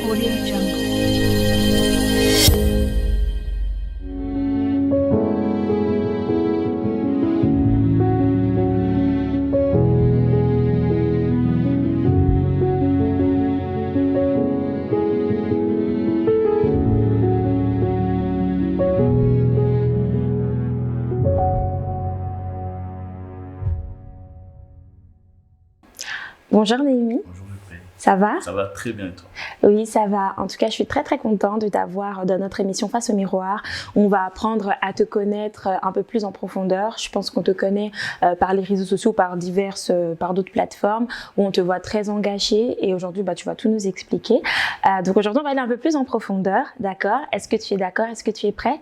Audio Jungle. Bonjour Néhémie. Bonjour Lepre. Ça va? Ça va très bien et toi? Oui, ça va. En tout cas, je suis très contente de t'avoir dans notre émission Face au miroir. On va apprendre à te connaître un peu plus en profondeur. Je pense qu'on te connaît par les réseaux sociaux, par d'autres plateformes où on te voit très engagée. Et aujourd'hui, tu vas tout nous expliquer. Donc aujourd'hui, on va aller un peu plus en profondeur, d'accord? Est-ce que tu es d'accord? Est-ce que tu es prêt?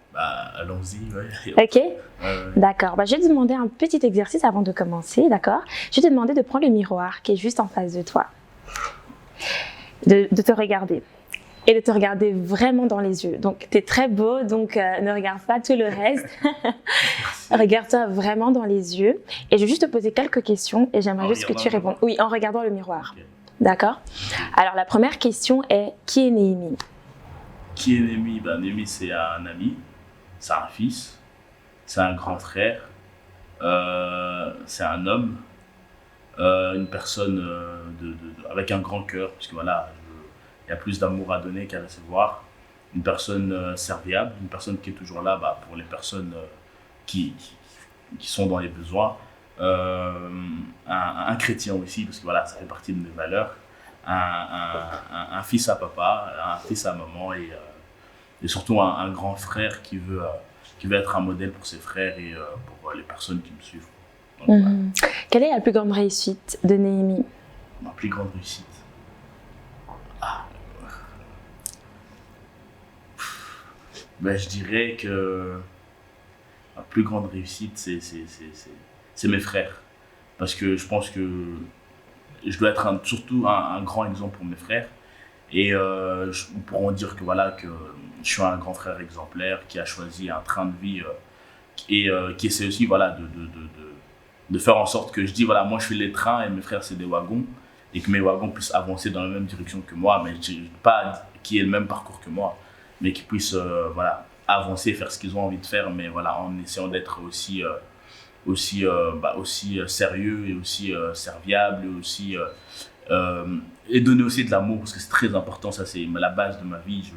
Allons-y, ouais. Ok. D'accord. Je vais te demander un petit exercice avant de commencer, d'accord? Je vais te demander de prendre le miroir qui est juste en face de toi. De te regarder et de te regarder vraiment dans les yeux. Donc, tu es très beau, donc ne regarde pas tout le reste. Regarde-toi vraiment dans les yeux. Et je vais juste te poser quelques questions et j'aimerais juste que tu répondes. Oui, en regardant le miroir. Okay. D'accord? Alors, la première question est, qui est Néhémie? Qui est Néhémie? Néhémie, c'est un ami, c'est un fils, c'est un grand frère, c'est un homme. Une personne avec un grand cœur, parce que voilà, il y a plus d'amour à donner qu'à recevoir. Une personne serviable, une personne qui est toujours là pour les personnes qui sont dans les besoins. Un chrétien aussi, parce que voilà, ça fait partie de mes valeurs. Un fils à papa, un fils à maman et surtout un grand frère qui veut être un modèle pour ses frères et pour les personnes qui me suivent. Donc, voilà. Quelle est la plus grande réussite de Néhémie? Ma plus grande réussite? Je dirais que ma plus grande réussite, c'est mes frères. Parce que je pense que je dois être surtout un grand exemple pour mes frères. Et nous pourrons dire que, voilà, que je suis un grand frère exemplaire qui a choisi un train de vie et qui essaie aussi voilà, de faire en sorte que je dis, voilà, moi je fais les trains et mes frères c'est des wagons et que mes wagons puissent avancer dans la même direction que moi, mais pas qui aient le même parcours que moi, mais qui puissent voilà, avancer, faire ce qu'ils ont envie de faire, mais voilà, en essayant d'être aussi sérieux et aussi serviable et aussi et donner aussi de l'amour, parce que c'est très important, ça c'est la base de ma vie. Je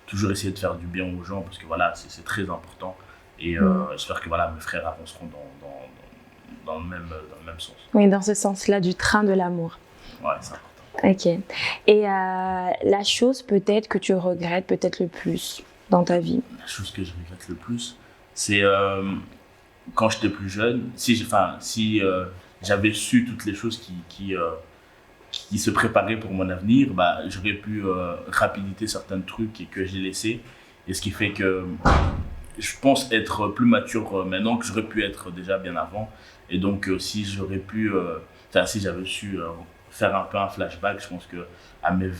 toujours essayer de faire du bien aux gens, parce que voilà, c'est très important et j'espère que voilà, mes frères avanceront dans le même sens. Oui, dans ce sens-là, du train de l'amour. Ouais, c'est important. Ok. Et la chose peut-être que tu regrettes peut-être le plus dans ta vie? La chose que je regrette le plus, c'est quand j'étais plus jeune, si j'avais su toutes les choses qui se préparaient pour mon avenir, j'aurais pu rapiditer certains trucs et que j'ai laissés. Et ce qui fait que je pense être plus mature maintenant que j'aurais pu être déjà bien avant. Et donc, si j'avais su faire un peu un flashback, je pense qu'à mes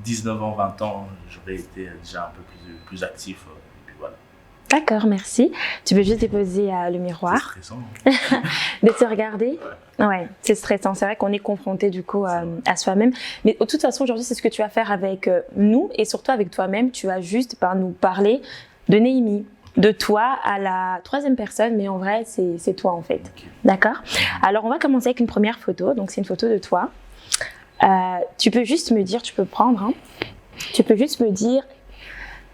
19 ans, 20 ans, j'aurais été déjà un peu plus actif. Et puis voilà. D'accord, merci. Tu peux juste déposer le miroir. C'est stressant. De te regarder? Ouais, c'est stressant. C'est vrai qu'on est confronté du coup à soi-même. Mais de toute façon, aujourd'hui, c'est ce que tu vas faire avec nous et surtout avec toi-même. Tu vas juste nous parler de Néhémie. De toi à la troisième personne, mais en vrai, c'est toi en fait. Okay. D'accord? Alors, on va commencer avec une première photo. Donc, c'est une photo de toi. Tu peux juste me dire, tu peux prendre, hein, tu peux juste me dire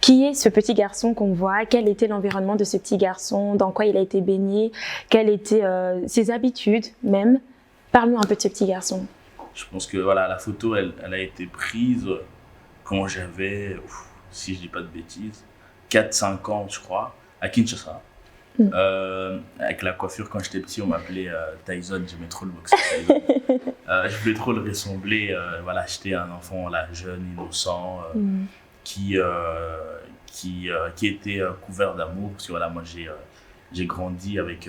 qui est ce petit garçon qu'on voit, quel était l'environnement de ce petit garçon, dans quoi il a été baigné, quelles étaient ses habitudes même. Parle-nous un peu de ce petit garçon. Je pense que voilà, la photo, elle a été prise quand j'avais, si je dis pas de bêtises, 4-5 ans, je crois, à Kinshasa. Avec la coiffure, quand j'étais petit, on m'appelait Tyson, j'aimais trop le boxeur Tyson. Je voulais trop le ressembler. Voilà, j'étais un enfant là, jeune, innocent, qui était couvert d'amour. Parce que voilà, moi, j'ai grandi avec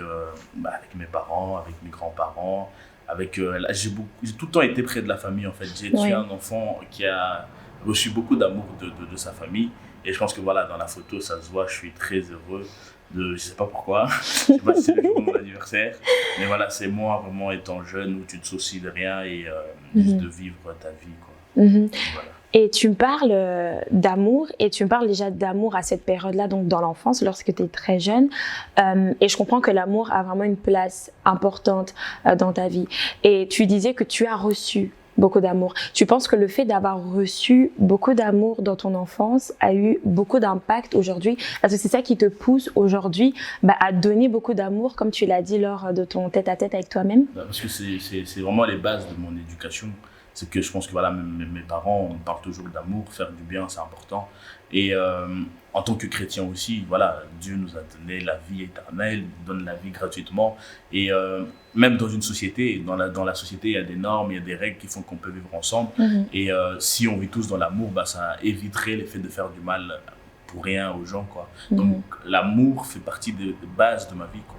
mes parents, avec mes grands-parents. J'ai tout le temps été près de la famille, en fait. J'ai été un enfant qui a reçu beaucoup d'amour de sa famille. Et je pense que voilà, dans la photo, ça se voit, je suis très heureux. Je sais pas pourquoi, je sais pas si c'est le jour de mon anniversaire, mais voilà, c'est moi vraiment étant jeune où tu te soucies de rien et juste de vivre ta vie, quoi. Voilà. Et tu me parles d'amour, et tu me parles déjà d'amour à cette période-là, donc dans l'enfance, lorsque tu es très jeune. Et je comprends que l'amour a vraiment une place importante dans ta vie. Et tu disais que tu as reçu beaucoup d'amour. Tu penses que le fait d'avoir reçu beaucoup d'amour dans ton enfance a eu beaucoup d'impact aujourd'hui? Parce que c'est ça qui te pousse aujourd'hui à donner beaucoup d'amour, comme tu l'as dit lors de ton tête-à-tête avec toi-même? Parce que c'est vraiment les bases de mon éducation. C'est que je pense que voilà, mes parents, on parle toujours d'amour, faire du bien, c'est important. Et en tant que chrétien aussi, voilà, Dieu nous a donné la vie éternelle, il donne la vie gratuitement. Et même dans une société, dans la société, il y a des normes, il y a des règles qui font qu'on peut vivre ensemble. Et si on vit tous dans l'amour, ça éviterait l'effet de faire du mal pour rien aux gens, quoi. Donc l'amour fait partie des bases de ma vie, quoi.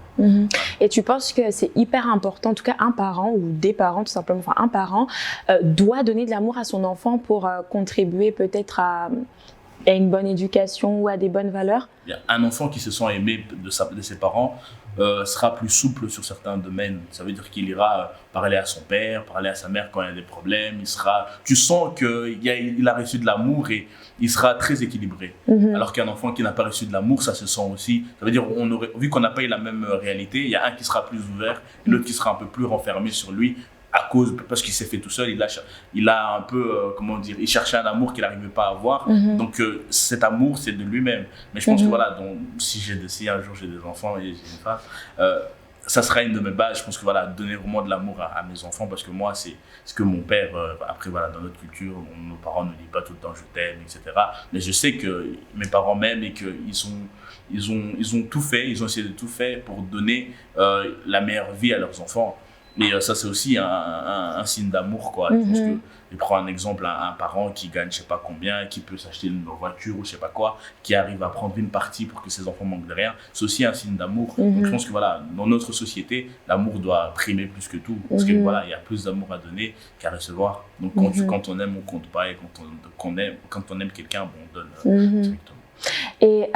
Et tu penses que c'est hyper important, en tout cas un parent ou des parents tout simplement, enfin un parent doit donner de l'amour à son enfant pour contribuer peut-être à une bonne éducation ou à des bonnes valeurs? Un enfant qui se sent aimé de ses parents sera plus souple sur certains domaines. Ça veut dire qu'il ira parler à son père, parler à sa mère quand il y a des problèmes. Tu sens qu'il a reçu de l'amour et il sera très équilibré. Alors qu'un enfant qui n'a pas reçu de l'amour, ça se sent aussi. Ça veut dire, vu qu'on n'a pas eu la même réalité, il y a un qui sera plus ouvert et l'autre qui sera un peu plus renfermé sur lui. Parce qu'il s'est fait tout seul, il a un peu, il cherchait un amour qu'il n'arrivait pas à avoir. Donc cet amour, c'est de lui-même. Mais je pense que voilà, donc, si un jour j'ai des enfants et j'ai une femme, ça sera une de mes bases. Je pense que voilà, donner vraiment de l'amour à mes enfants, parce que moi, c'est ce que mon père, après voilà, dans notre culture, nos parents ne disent pas tout le temps je t'aime, etc. Mais je sais que mes parents m'aiment et qu'ils ont tout fait, ils ont essayé de tout faire pour donner la meilleure vie à leurs enfants. Mais ça, c'est aussi un signe d'amour, quoi. Je pense que, je prends un exemple, un parent qui gagne je sais pas combien, qui peut s'acheter une voiture ou je sais pas quoi, qui arrive à prendre une partie pour que ses enfants manquent de rien, c'est aussi un signe d'amour. Donc je pense que voilà, dans notre société, l'amour doit primer plus que tout. Parce que voilà, il y a plus d'amour à donner qu'à recevoir. Donc quand on aime, on compte pas, et quand on aime quelqu'un, on donne directement. Et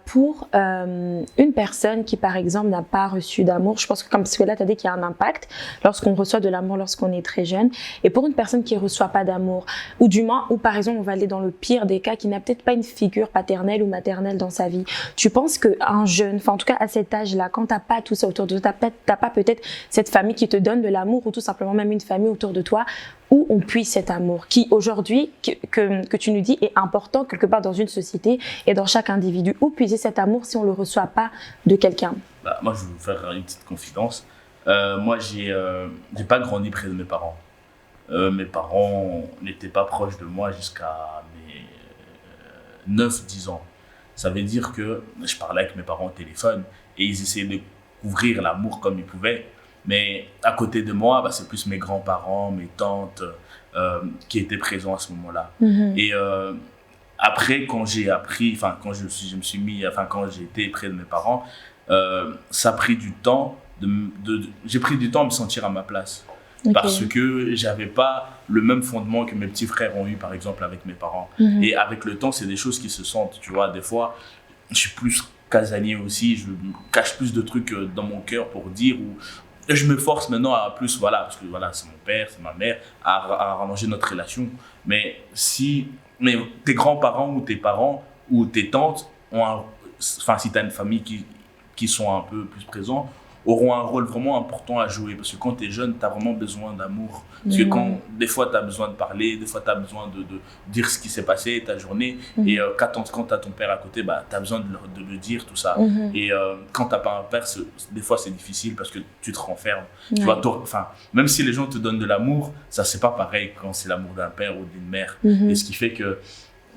pour une personne qui, par exemple, n'a pas reçu d'amour, je pense que parce que là, tu as dit qu'il y a un impact lorsqu'on reçoit de l'amour lorsqu'on est très jeune. Et pour une personne qui ne reçoit pas d'amour, ou du moins, ou par exemple, on va aller dans le pire des cas, qui n'a peut-être pas une figure paternelle ou maternelle dans sa vie, tu penses qu'un jeune, enfin en tout cas à cet âge-là, quand tu n'as pas tout ça autour de toi, tu n'as pas peut-être cette famille qui te donne de l'amour, ou tout simplement même une famille autour de toi, où on puise cet amour, qui aujourd'hui, que tu nous dis, est important quelque part dans une société et dans chaque individu. Où puiser cet amour si on ne le reçoit pas de quelqu'un? Moi, je vais vous faire une petite confidence. Moi, j'ai pas grandi près de mes parents. Mes parents n'étaient pas proches de moi jusqu'à mes 9-10 ans. Ça veut dire que je parlais avec mes parents au téléphone et ils essayaient de couvrir l'amour comme ils pouvaient. Mais à côté de moi, c'est plus mes grands-parents, mes tantes qui étaient présents à ce moment-là. Et après, quand j'ai appris, quand quand j'ai été près de mes parents, ça a pris du temps. J'ai pris du temps à me sentir à ma place. Parce que j'avais pas le même fondement que mes petits frères ont eu, par exemple, avec mes parents. Et avec le temps, c'est des choses qui se sentent. Tu vois, des fois, je suis plus casanier aussi. Je cache plus de trucs dans mon cœur pour dire ou je me force maintenant à plus, voilà, parce que voilà, c'est mon père, c'est ma mère, à arranger notre relation. Mais tes grands-parents ou tes parents ou tes tantes si tu as une famille qui sont un peu plus présents, auront un rôle vraiment important à jouer. Parce que quand tu es jeune, tu as vraiment besoin d'amour. Parce que des fois, tu as besoin de parler, des fois, tu as besoin de dire ce qui s'est passé, ta journée. Et quand tu as ton père à côté, tu as besoin de le dire, tout ça. Et quand tu n'as pas un père, des fois, c'est difficile parce que tu te renfermes. Tu vois, même si les gens te donnent de l'amour, ça, c'est pas pareil quand c'est l'amour d'un père ou d'une mère. Et ce qui fait que,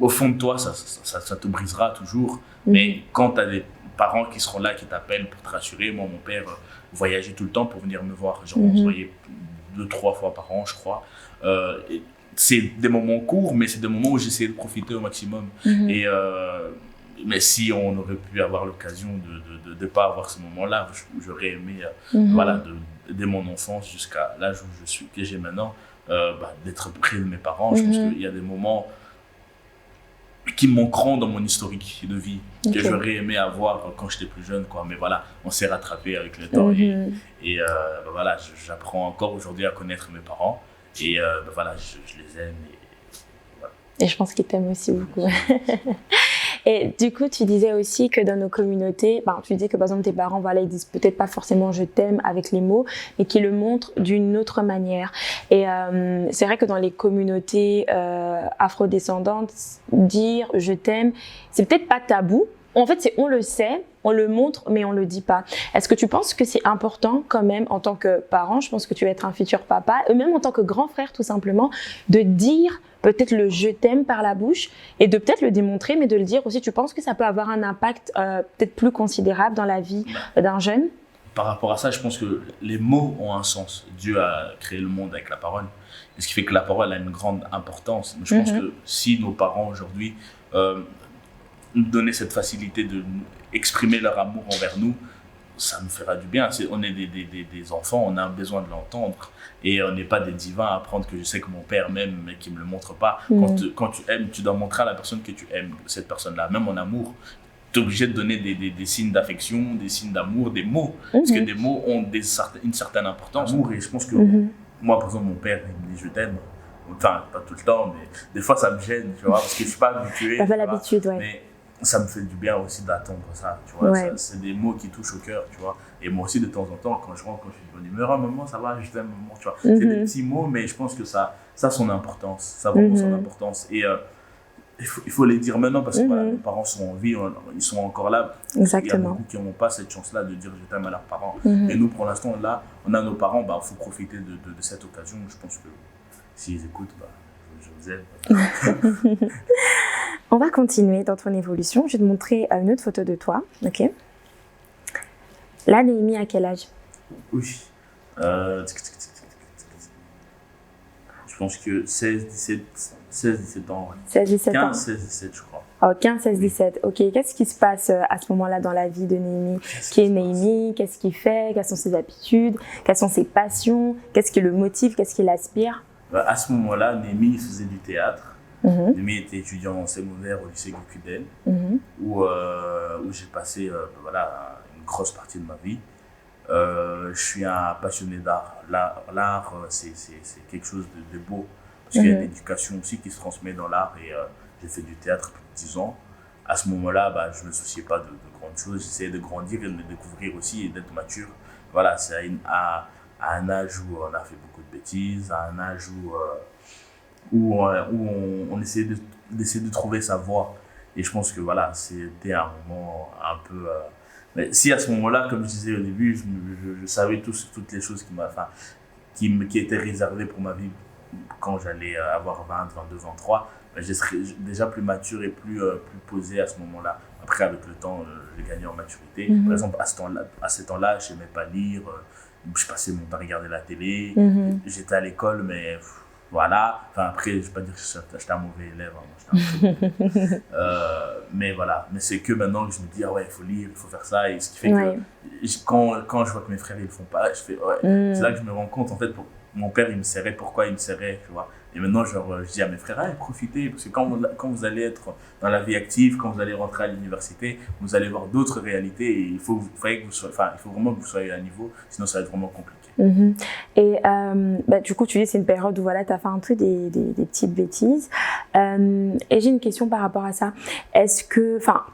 au fond de toi, ça te brisera toujours. Mais quand tu as des parents qui seront là, qui t'appellent pour te rassurer. Moi, mon père voyageait tout le temps pour venir me voir. Genre, on se voyait 2-3 fois par an, je crois. C'est des moments courts, mais c'est des moments où j'essayais de profiter au maximum. Mais si on aurait pu avoir l'occasion de ne pas avoir ce moment-là, j'aurais aimé, voilà, dès mon enfance jusqu'à l'âge où que j'ai maintenant, d'être près de mes parents. Je pense qu'il y a des moments qui manqueront dans mon historique de vie, que j'aurais aimé avoir quand j'étais plus jeune, quoi. Mais voilà, on s'est rattrapé avec le temps et voilà, j'apprends encore aujourd'hui à connaître mes parents et voilà, je les aime et voilà. Et je pense qu'il t'aime aussi beaucoup. Et du coup, tu disais aussi que dans nos communautés, tu disais que par exemple tes parents, voilà, ils disent peut-être pas forcément je t'aime avec les mots, mais qu'ils le montrent d'une autre manière. Et c'est vrai que dans les communautés afrodescendantes, dire je t'aime, c'est peut-être pas tabou. En fait, on le sait, on le montre, mais on le dit pas. Est-ce que tu penses que c'est important quand même en tant que parent, je pense que tu vas être un futur papa, et même en tant que grand frère tout simplement, de dire peut-être le je t'aime par la bouche et de peut-être le démontrer, mais de le dire aussi. Tu penses que ça peut avoir un impact peut-être plus considérable dans la vie d'un jeune? Par rapport à ça, je pense que les mots ont un sens. Dieu a créé le monde avec la parole. Et ce qui fait que la parole a une grande importance. Je pense que si nos parents aujourd'hui nous donnaient cette facilité de exprimer leur amour envers nous, ça nous fera du bien. On est des enfants, on a besoin de l'entendre. Et on n'est pas des divins à apprendre que je sais que mon père m'aime, mais qu'il ne me le montre pas. Quand tu aimes, tu dois montrer à la personne que tu aimes cette personne-là. Même en amour, tu es obligé de donner des signes d'affection, des signes d'amour, des mots. Parce que des mots ont une certaine importance. Et je pense que moi, par exemple, mon père, il me dit je t'aime. Enfin, pas tout le temps, mais des fois, ça me gêne, tu vois, parce que je ne suis pas habitué. T'as pas l'habitude, ouais. Mais ça me fait du bien aussi d'attendre ça, tu vois. Ouais. C'est des mots qui touchent au cœur, tu vois. Et moi aussi, de temps en temps, quand je rentre, quand je suis de bonne humeur, ah, maman, ça va, je t'aime, maman, tu vois. C'est des petits mots, mais je pense que ça a son importance. Ça a vraiment son importance. Et il faut les dire maintenant parce que voilà, nos parents sont en vie, ils sont encore là. Exactement. Il y a beaucoup qui n'ont pas cette chance-là de dire je t'aime à leurs parents. Et nous, pour l'instant, là, on a nos parents, il faut profiter de cette occasion. Je pense que s'ils écoutent, je vous aime. On va continuer dans ton évolution. Je vais te montrer une autre photo de toi. Ok. Là, Néhémie, à quel âge? Oui. Je pense que 16, 17 ans. Ouais. 16, 17 ans. 15, 16, 17, je crois. Oh, 15, 16, 17. Ok. Qu'est-ce qui se passe à ce moment-là dans la vie de Néhémie? Qui est Néhémie? Qu'est-ce qu'il fait? Quelles sont ses habitudes? Quelles sont ses passions? Qu'est-ce qui le motive? Qu'est-ce qui l'aspire? À ce moment-là, Néhémie faisait du théâtre. Néhémie était étudiant en secondaire au lycée Gukuden, où j'ai passé une grosse partie de ma vie. Je suis un passionné d'art. L'art, c'est quelque chose de beau, parce qu'il y a une éducation aussi qui se transmet dans l'art. Et j'ai fait du théâtre plus de 10 ans. À ce moment-là, je ne me souciais pas de grandes choses. J'essayais de grandir et de me découvrir aussi et d'être mature. Voilà, c'est à un âge où on a fait beaucoup de bêtises, à un âge où on essayait de trouver sa voie. Et je pense que voilà, c'était un moment un peu... mais si à ce moment-là, comme je disais au début, je savais toutes les choses qui étaient réservées pour ma vie quand j'allais avoir 20, 22, 23, je serais déjà plus mature et plus posé à ce moment-là. Après, avec le temps, j'ai gagné en maturité. Par exemple, à ce temps-là, je n'aimais pas lire, je passais mon temps à regarder la télé, j'étais à l'école, mais... Voilà, après, je ne vais pas dire que j'étais un mauvais élève, mais voilà, mais c'est que maintenant que je me dis, ah ouais, il faut lire, il faut faire ça, et ce qui fait que quand je vois que mes frères, ils le font pas, je fais, ouais, c'est là que je me rends compte, en fait, mon père, il me serrait, pourquoi il me serrait, tu vois. Et maintenant, je dis à mes frères, profitez, parce que quand vous allez être dans la vie active, quand vous allez rentrer à l'université, vous allez voir d'autres réalités, et il faut vraiment que vous soyez à niveau, sinon ça va être vraiment compliqué. Et du coup, tu dis c'est une période où voilà, tu as fait un peu des petites bêtises. Et j'ai une question par rapport à ça.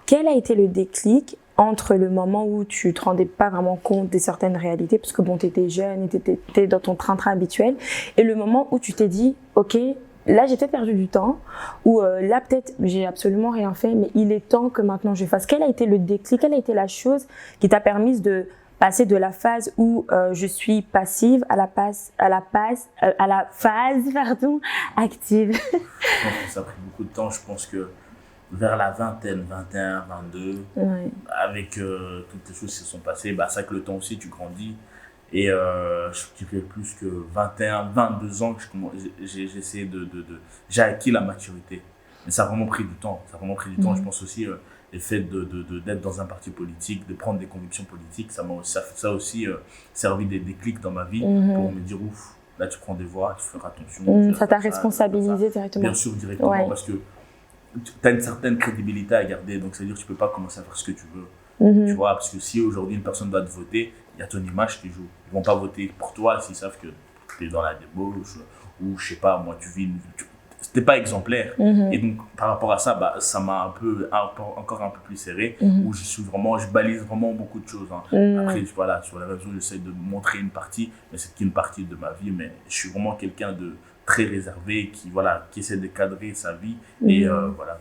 Quel a été le déclic entre le moment où tu ne te rendais pas vraiment compte de certaines réalités, parce que bon, tu étais jeune et tu étais dans ton train-train habituel, et le moment où tu t'es dit, ok, là j'ai peut-être perdu du temps, ou là peut-être j'ai absolument rien fait, mais il est temps que maintenant je fasse. Quel a été le déclic, quelle a été la chose qui t'a permis de passer de la phase où je suis passive à la phase active? Je pense que ça a pris beaucoup de temps. Je pense que vers la vingtaine, 21, 22, avec toutes les choses qui se sont passées, c'est vrai que le temps aussi, tu grandis. Et je dirais plus que 21, 22 ans que j'ai essayé j'ai acquis la maturité. Mais ça a vraiment pris du temps. Je pense aussi le fait d'être dans un parti politique, de prendre des convictions politiques, ça a aussi servi des déclics dans ma vie pour me dire, ouf, là tu prends des voix, il faut faire attention. Ça t'a responsabilisé directement? Bien sûr, directement, parce que tu as une certaine crédibilité à garder, donc c'est-à-dire que tu ne peux pas commencer à faire ce que tu veux. Tu vois, parce que si aujourd'hui une personne doit te voter, il y a ton image qui joue. Ils ne vont pas voter pour toi s'ils savent que tu es dans la débauche ou je sais pas, moi, tu vis c'était pas exemplaire. Et donc, par rapport à ça, bah, ça m'a encore un peu plus serré, où je balise vraiment beaucoup de choses. Après, voilà, sur les réseaux, j'essaie de montrer une partie, mais c'est qu'une partie de ma vie. Mais je suis vraiment quelqu'un de très réservé, qui essaie de cadrer sa vie. Et voilà.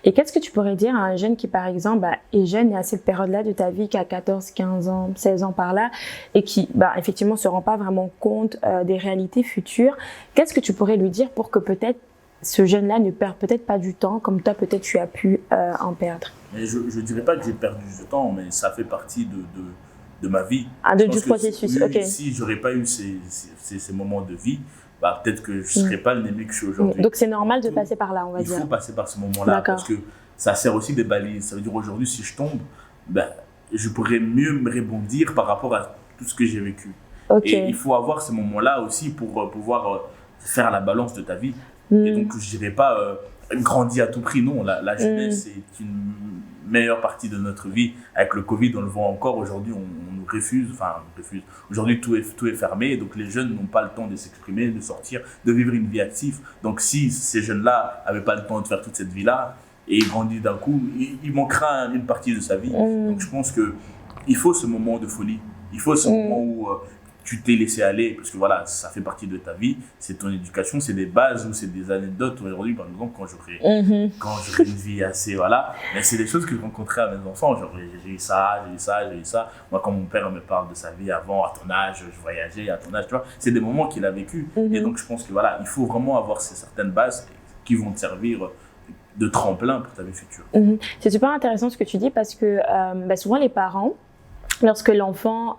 Et qu'est-ce que tu pourrais dire à un jeune qui, par exemple, est jeune et à cette période-là de ta vie, qui a 14, 15 ans, 16 ans par là, et qui, effectivement, ne se rend pas vraiment compte des réalités futures? Qu'est-ce que tu pourrais lui dire pour que peut-être ce jeune-là ne perde peut-être pas du temps, comme toi, peut-être tu as pu en perdre? Mais je ne dirais pas que j'ai perdu du temps, mais ça fait partie de ma vie. Du processus, ok. Si je n'aurais pas eu ces moments de vie, bah, peut-être que je ne serais pas le Némé que je suis aujourd'hui. Donc c'est normal de passer par là, on va dire. Il faut passer par ce moment-là, parce que ça sert aussi des balises. Ça veut dire aujourd'hui, si je tombe, je pourrais mieux me rebondir par rapport à tout ce que j'ai vécu. Et il faut avoir ce moment-là aussi pour pouvoir faire la balance de ta vie. Et donc, je ne dirais pas grandir à tout prix. Non, la jeunesse est une meilleure partie de notre vie. Avec le Covid, on le voit encore. Aujourd'hui, on nous refuse. Aujourd'hui, tout est fermé. Donc, les jeunes n'ont pas le temps de s'exprimer, de sortir, de vivre une vie active. Donc, si ces jeunes-là n'avaient pas le temps de faire toute cette vie-là et grandissent d'un coup, il manquera une partie de sa vie. Donc, je pense qu'il faut ce moment de folie. Il faut ce moment où tu t'es laissé aller, parce que voilà, ça fait partie de ta vie, c'est ton éducation, c'est des bases ou c'est des anecdotes. Aujourd'hui, par exemple, quand j'aurai une vie assez, voilà, mais c'est des choses que je rencontrais à mes enfants. Genre, j'ai eu ça. Moi, quand mon père me parle de sa vie avant, à ton âge, je voyageais, à ton âge, tu vois, c'est des moments qu'il a vécu. Et donc, je pense que voilà, il faut vraiment avoir certaines bases qui vont te servir de tremplin pour ta vie future. C'est super intéressant ce que tu dis, parce que souvent les parents, lorsque l'enfant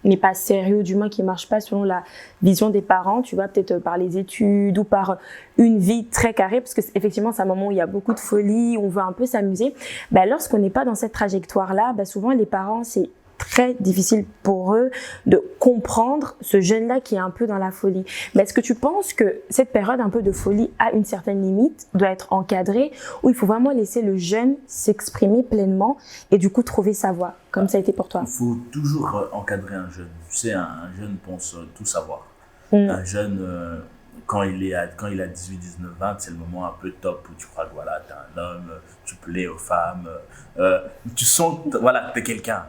n'est pas sérieux, du moins qui ne marche pas selon la vision des parents, tu vois, peut-être par les études ou par une vie très carrée, parce que effectivement c'est un moment où il y a beaucoup de folie, on veut un peu s'amuser. Lorsqu'on n'est pas dans cette trajectoire-là, souvent les parents, c'est très difficile pour eux de comprendre ce jeune-là qui est un peu dans la folie. Mais est-ce que tu penses que cette période un peu de folie a une certaine limite, doit être encadrée, ou il faut vraiment laisser le jeune s'exprimer pleinement et du coup trouver sa voie, comme ça a été pour toi? Il faut toujours encadrer un jeune. Tu sais, un jeune pense tout savoir. Un jeune, quand il a 18, 19, 20, c'est le moment un peu top où tu crois que voilà, t'es un homme, tu plais aux femmes, tu sens que voilà, t'es quelqu'un.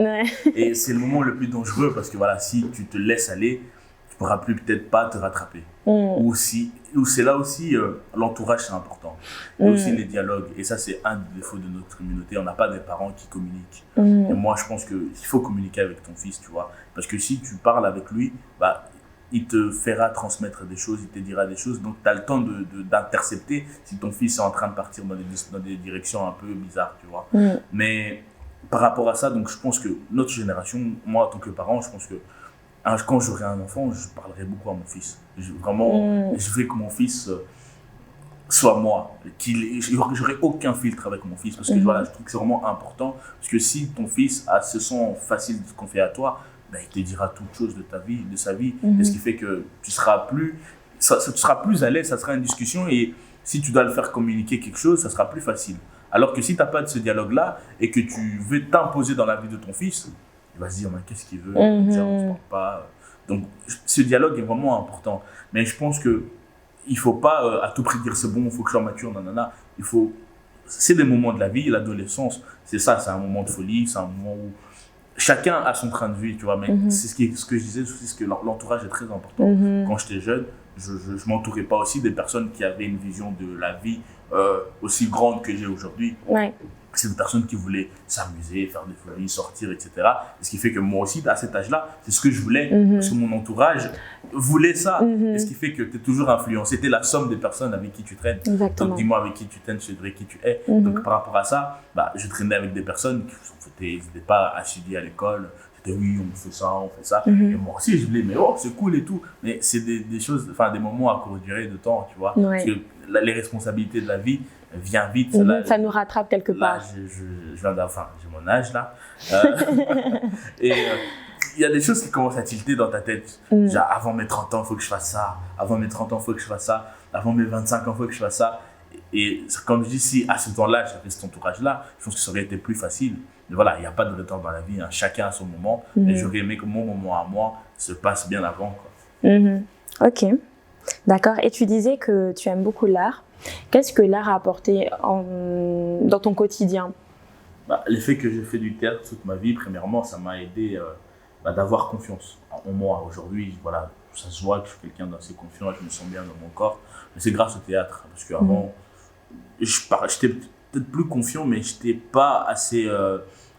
Et c'est le moment le plus dangereux, parce que voilà, si tu te laisses aller, tu pourras peut-être pas te rattraper. Ou c'est là aussi, l'entourage c'est important. Et aussi les dialogues. Et ça, c'est un des défauts de notre communauté. On n'a pas des parents qui communiquent. Et moi, je pense qu'il faut communiquer avec ton fils, tu vois. Parce que si tu parles avec lui, il te fera transmettre des choses, il te dira des choses. Donc, tu as le temps d'intercepter si ton fils est en train de partir dans des directions un peu bizarres, tu vois. Mais par rapport à ça, donc, je pense que notre génération, moi, en tant que parent, je pense que quand j'aurai un enfant, je parlerai beaucoup à mon fils. Je veux que mon fils soit moi. J'aurai aucun filtre avec mon fils. Parce que voilà, je trouve que c'est vraiment important. Parce que si ton fils se sent facile de se confier à toi, il te dira toutes choses de ta vie, de sa vie. Et ce qui fait que tu seras plus à l'aise, ça sera une discussion. Et si tu dois le faire communiquer quelque chose, ça sera plus facile. Alors que si tu n'as pas de ce dialogue-là et que tu veux t'imposer dans la vie de ton fils, il va se dire, mais qu'est-ce qu'il veut, on ne se parle pas. Donc, ce dialogue est vraiment important. Mais je pense qu'il ne faut pas à tout prix dire c'est bon, il faut que je sois mature, nanana. C'est des moments de la vie, l'adolescence, c'est ça, c'est un moment de folie, c'est un moment où chacun a son train de vie, tu vois, mais c'est ce que je disais, c'est que l'entourage est très important. Quand j'étais jeune, je ne m'entourais pas aussi des personnes qui avaient une vision de la vie aussi grande que j'ai aujourd'hui. C'est des personnes qui voulaient s'amuser, faire des folies, sortir, etc. Et ce qui fait que moi aussi, à cet âge-là, c'est ce que je voulais, parce que mon entourage voulait ça. Et ce qui fait que tu es toujours influencé, tu es la somme des personnes avec qui tu traînes. Exactement. Donc dis-moi avec qui tu traînes, je dirai qui tu es. Donc par rapport à ça, je traînais avec des personnes qui n'étaient pas assidues à l'école. C'était oui, on fait ça. Et moi aussi, je voulais, mais c'est cool et tout. Mais c'est des choses, des moments à courte durée de temps, tu vois. Parce que les responsabilités de la vie viennent vite. Ça nous rattrape quelque part. Là, j'ai mon âge là. Et il y a des choses qui commencent à tilter dans ta tête. Genre, avant mes 30 ans, il faut que je fasse ça. Avant mes 30 ans, il faut que je fasse ça. Avant mes 25 ans, il faut que je fasse ça. Et comme je dis, si à ce temps-là, j'avais cet entourage-là, je pense que ça aurait été plus facile. Mais voilà, il n'y a pas de retard dans la vie. Chacun a son moment. Et j'aurais aimé que mon moment à moi se passe bien avant, quoi. Ok. D'accord. Et tu disais que tu aimes beaucoup l'art. Qu'est-ce que l'art a apporté dans ton quotidien? L'effet que j'ai fait du théâtre toute ma vie, premièrement, ça m'a aidé d'avoir confiance en moi. Aujourd'hui, voilà, ça se voit que je suis quelqu'un d'assez confiant, je me sens bien dans mon corps. Mais c'est grâce au théâtre. Parce qu'avant, j'étais peut-être plus confiant, mais je n'étais pas assez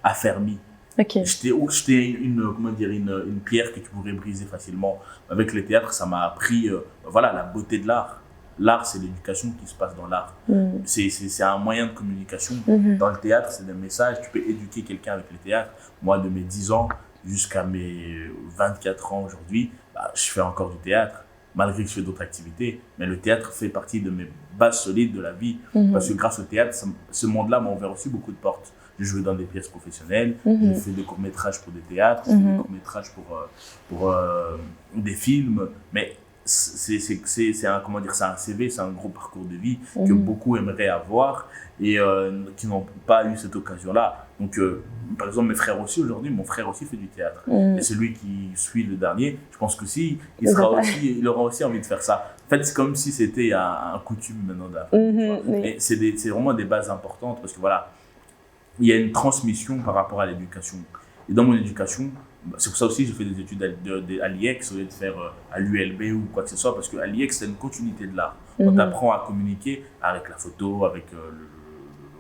affermi. Ok. J'étais comment dire, une pierre que tu pourrais briser facilement. Avec le théâtre, ça m'a appris voilà, la beauté de l'art. L'art, c'est l'éducation qui se passe dans l'art. C'est un moyen de communication. Dans le théâtre, c'est des messages. Tu peux éduquer quelqu'un avec le théâtre. Moi, de mes 10 ans jusqu'à mes 24 ans aujourd'hui, je fais encore du théâtre, malgré que je fais d'autres activités. Mais le théâtre fait partie de mes bases solides de la vie. Parce que grâce au théâtre, ce monde-là m'a ouvert aussi beaucoup de portes. J'ai joué dans des pièces professionnelles, j'ai fait des courts-métrages pour des théâtres, j'ai fait des courts-métrages pour des films. Mais c'est un, comment dire, c'est un CV, c'est un gros parcours de vie que beaucoup aimeraient avoir et qui n'ont pas eu cette occasion-là. Donc, par exemple, mes frères aussi, aujourd'hui, mon frère aussi fait du théâtre. Et celui qui suit le dernier, je pense que si, il aura aussi envie de faire ça. En fait, c'est comme si c'était un coutume maintenant de la famille. Mais c'est vraiment des bases importantes parce que voilà, il y a une transmission par rapport à l'éducation. Et dans mon éducation, c'est pour ça aussi que j'ai fait des études à l'IEX au lieu de faire à l'ULB ou quoi que ce soit, parce qu'à l'IEX, c'est une continuité de l'art. On apprend à communiquer avec la photo, avec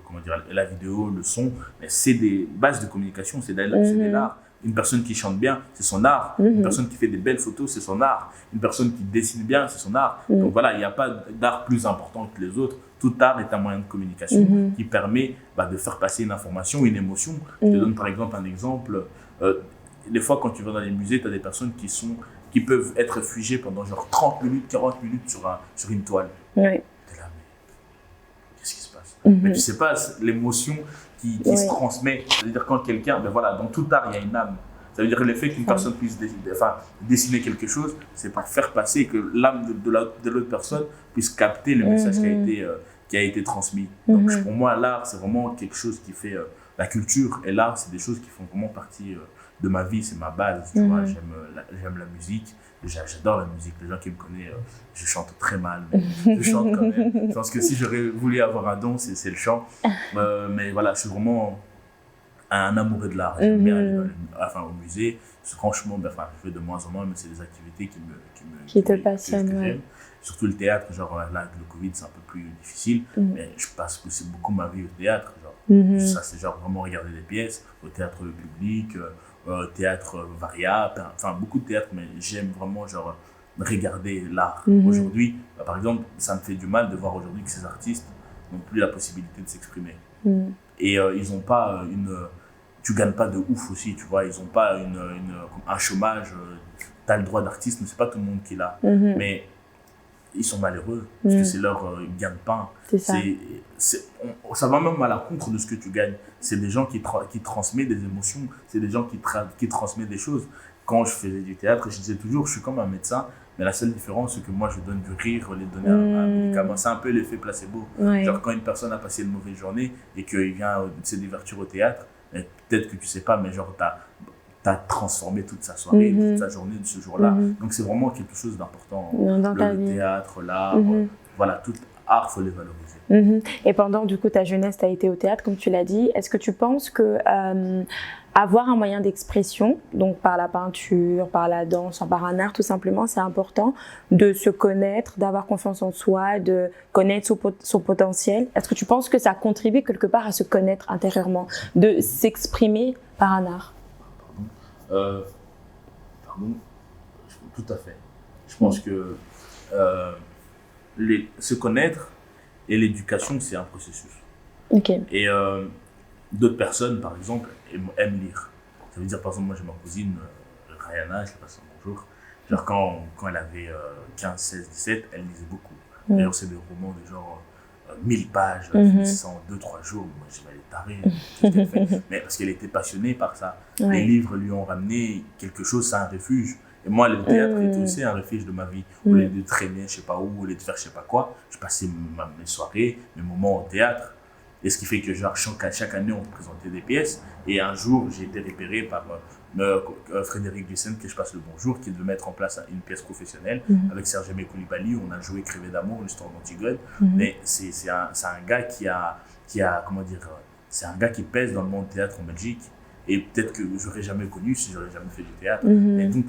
comment dire, la vidéo, le son, mais c'est des bases de communication, c'est de l'art. Une personne qui chante bien, c'est son art. Une personne qui fait des belles photos, c'est son art. Une personne qui dessine bien, c'est son art. Donc voilà, il n'y a pas d'art plus important que les autres. Tout art est un moyen de communication qui permet de faire passer une information, une émotion. Je te donne par exemple un exemple. Des fois, quand tu vas dans les musées, tu as des personnes qui peuvent être figées pendant genre 30 minutes, 40 minutes sur une toile. Oui. Tu es là, mais qu'est-ce qui se passe? Mais tu sais pas l'émotion qui se transmet. C'est-à-dire quand quelqu'un, voilà, dans tout art, il y a une âme. Ça veut dire que le fait qu'une personne puisse dessiner quelque chose, c'est pour faire passer que l'âme de l'autre personne puisse capter le message qui a été transmis. Donc pour moi, l'art, c'est vraiment quelque chose qui fait la culture. Et l'art, c'est des choses qui font vraiment partie de ma vie, c'est ma base. Tu vois, j'aime la musique. J'adore la musique. Les gens qui me connaissent, je chante très mal, mais je chante quand même. Je pense que si j'aurais voulu avoir un don, c'est le chant. Mais voilà, je suis vraiment un amoureux de l'art. J'aime bien aller au musée. Franchement, je fais de moins en moins, mais c'est des activités qui te passionnent. Que j'aime. Surtout le théâtre, genre là, avec le Covid, c'est un peu plus difficile, mais je passe aussi beaucoup ma vie au théâtre. Genre. Ça, c'est genre vraiment regarder des pièces, au théâtre public, théâtre variable, enfin beaucoup de théâtre, mais j'aime vraiment genre regarder l'art. Aujourd'hui, par exemple, ça me fait du mal de voir aujourd'hui que ces artistes n'ont plus la possibilité de s'exprimer. Et ils n'ont pas tu gagnes pas de ouf aussi, tu vois, ils n'ont pas un chômage, tu as le droit d'artiste, mais c'est pas tout le monde qui l'a. Mais ils sont malheureux parce que c'est leur gagne-pain. Ça va même à la contre de ce que tu gagnes. C'est des gens qui transmettent des émotions, c'est des gens qui transmettent des choses. Quand je faisais du théâtre, je disais toujours, je suis comme un médecin, mais la seule différence, c'est que moi, je donne du rire, les donner un médicament. C'est un peu l'effet placebo. Genre, quand une personne a passé une mauvaise journée et qu'il vient de se divertir au théâtre, peut-être que tu sais pas, mais genre, t'as transformé toute sa soirée, toute sa journée de ce jour-là. Donc, c'est vraiment quelque chose d'important. Le théâtre, l'art, voilà, tout art, il faut les valoriser. Et pendant, du coup, ta jeunesse, tu as été au théâtre, comme tu l'as dit. Est-ce que tu penses que avoir un moyen d'expression, donc par la peinture, par la danse, par un art tout simplement, c'est important de se connaître, d'avoir confiance en soi, de connaître son potentiel? Est-ce que tu penses que ça contribue quelque part à se connaître intérieurement, de s'exprimer par un art? Pardon, tout à fait. Je pense que se connaître et l'éducation, c'est un processus. Et d'autres personnes, par exemple, aiment lire. Ça veut dire, par exemple, moi j'ai ma cousine, Rayana, je lui passe un bonjour. Genre quand elle avait 15, 16, 17, elle lisait beaucoup. D'ailleurs, c'est des romans de genre 1000 pages, en 2-3 jours. Moi, je vais aller tarée. Mais parce qu'elle était passionnée par ça. Les livres lui ont ramené quelque chose, c'est un refuge. Et moi, le théâtre était aussi un refuge de ma vie. Au lieu de traîner, je sais pas où, au lieu de faire je sais pas quoi, je passais mes soirées, mes moments au théâtre. Et ce qui fait que genre, chaque année, on présentait des pièces. Et un jour, j'ai été repéré par Frédéric Dussen, que je passe le bonjour, qui devait mettre en place une pièce professionnelle avec Serge Aimé Coulibaly. On a joué Crevé d'amour, l'histoire d'Antigone. Mais c'est un gars qui a, comment dire, c'est un gars qui pèse dans le monde théâtre en Belgique. Et peut-être que j'aurais jamais connu si j'aurais jamais fait du théâtre. Et donc,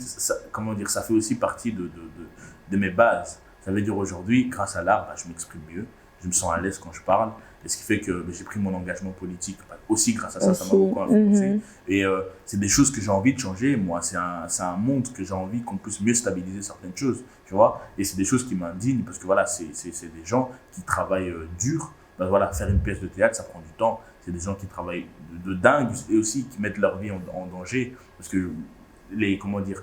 comment dire, ça fait aussi partie de mes bases. Ça veut dire aujourd'hui, grâce à l'art, je m'exprime mieux, je me sens à l'aise quand je parle. Et ce qui fait que j'ai pris mon engagement politique aussi grâce à ça, ça m'a beaucoup influencé. Et c'est des choses que j'ai envie de changer. Moi, c'est un monde que j'ai envie qu'on puisse mieux stabiliser certaines choses, tu vois. Et c'est des choses qui m'indignent parce que voilà, c'est des gens qui travaillent dur. Voilà, faire une pièce de théâtre, ça prend du temps. C'est des gens qui travaillent de dingue et aussi qui mettent leur vie en danger. Parce que comment dire,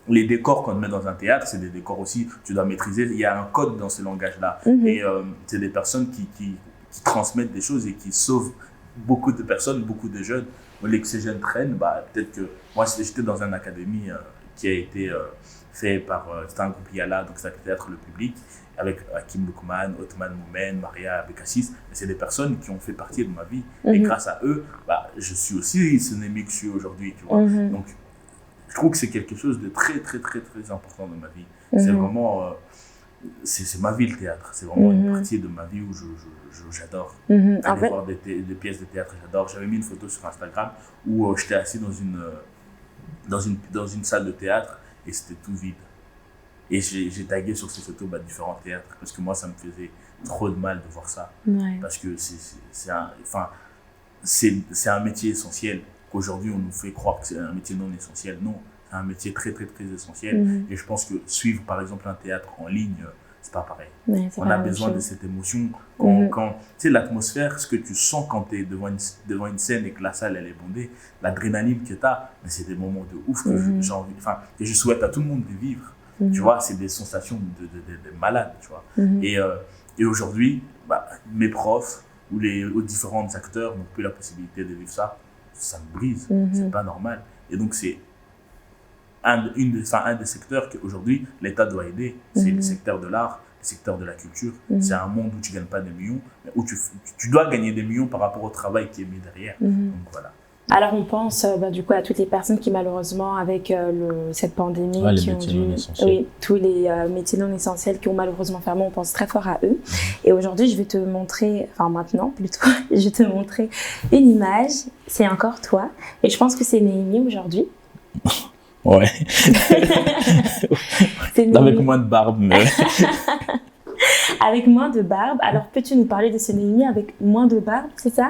les décors qu'on met dans un théâtre, c'est des décors aussi, tu dois maîtriser. Il y a un code dans ces langages-là. Et c'est des personnes qui transmettent des choses et qui sauvent beaucoup de personnes, beaucoup de jeunes. Les que ces jeunes traînent, peut-être que moi, j'étais dans une académie qui a été fait par c'était un groupe Yala, donc c'est un théâtre le public, avec Hakim Lukman, Othman Moumen, Maria Bekassis. C'est des personnes qui ont fait partie de ma vie. Et grâce à eux, je suis aussi ce Némi que je suis aujourd'hui, tu vois. Donc, je trouve que c'est quelque chose de très, très, très, très important dans ma vie. C'est vraiment, c'est ma vie le théâtre. C'est vraiment une partie de ma vie où j'adore. Aller voir des pièces de théâtre, j'adore. J'avais mis une photo sur Instagram où j'étais assis dans une salle de théâtre et c'était tout vide. Et j'ai tagué sur ces photos différents théâtres parce que moi, ça me faisait trop de mal de voir ça. Parce que c'est un métier essentiel qu'aujourd'hui, on nous fait croire que c'est un métier non essentiel. Non, c'est un métier très, très, très essentiel. Et je pense que suivre, par exemple, un théâtre en ligne, c'est pas pareil. On a besoin de cette émotion. Quand tu sais, l'atmosphère, ce que tu sens quand tu es devant une scène et que la salle, elle est bondée, l'adrénaline que tu as, c'est des moments de ouf que que je souhaite à tout le monde de vivre. Tu vois, c'est des sensations de malade, tu vois. Et aujourd'hui, mes profs ou aux différents acteurs n'ont plus la possibilité de vivre ça. Ça me brise, c'est pas normal. Et donc, c'est un des secteurs qu'aujourd'hui, l'État doit aider. C'est le secteur de l'art, le secteur de la culture. C'est un monde où tu ne gagnes pas des millions, mais où tu dois gagner des millions par rapport au travail qui est mis derrière. Donc, voilà. Alors, on pense du coup à toutes les personnes qui, malheureusement, avec cette pandémie, qui ont dû... Oui, tous les métiers non essentiels qui ont malheureusement fermé, on pense très fort à eux. Et aujourd'hui, je vais te montrer, enfin maintenant plutôt, je vais te montrer une image. C'est encore toi. Et je pense que c'est Némi aujourd'hui. Ouais. Avec moins de barbe, mais... Avec moins de barbe. Alors, peux-tu nous parler de ce Némi avec moins de barbe, c'est ça?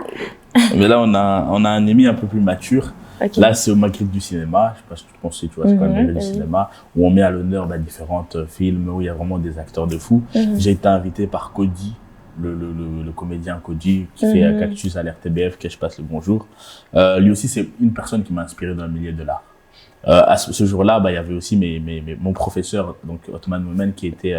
Mais là, on a un Némi un peu plus mature. Là, c'est au Maghreb du cinéma. Je ne sais pas si tu pensais, tu vois, c'est quand même le Maghreb du cinéma, où on met à l'honneur différents films, où il y a vraiment des acteurs de fou. J'ai été invité par Cody, le comédien Cody, qui fait Cactus à l'RTBF, que je passe le bonjour. Lui aussi, c'est une personne qui m'a inspiré dans le milieu de l'art. À ce jour-là, il y avait aussi mon professeur, donc Othman Moumen, qui était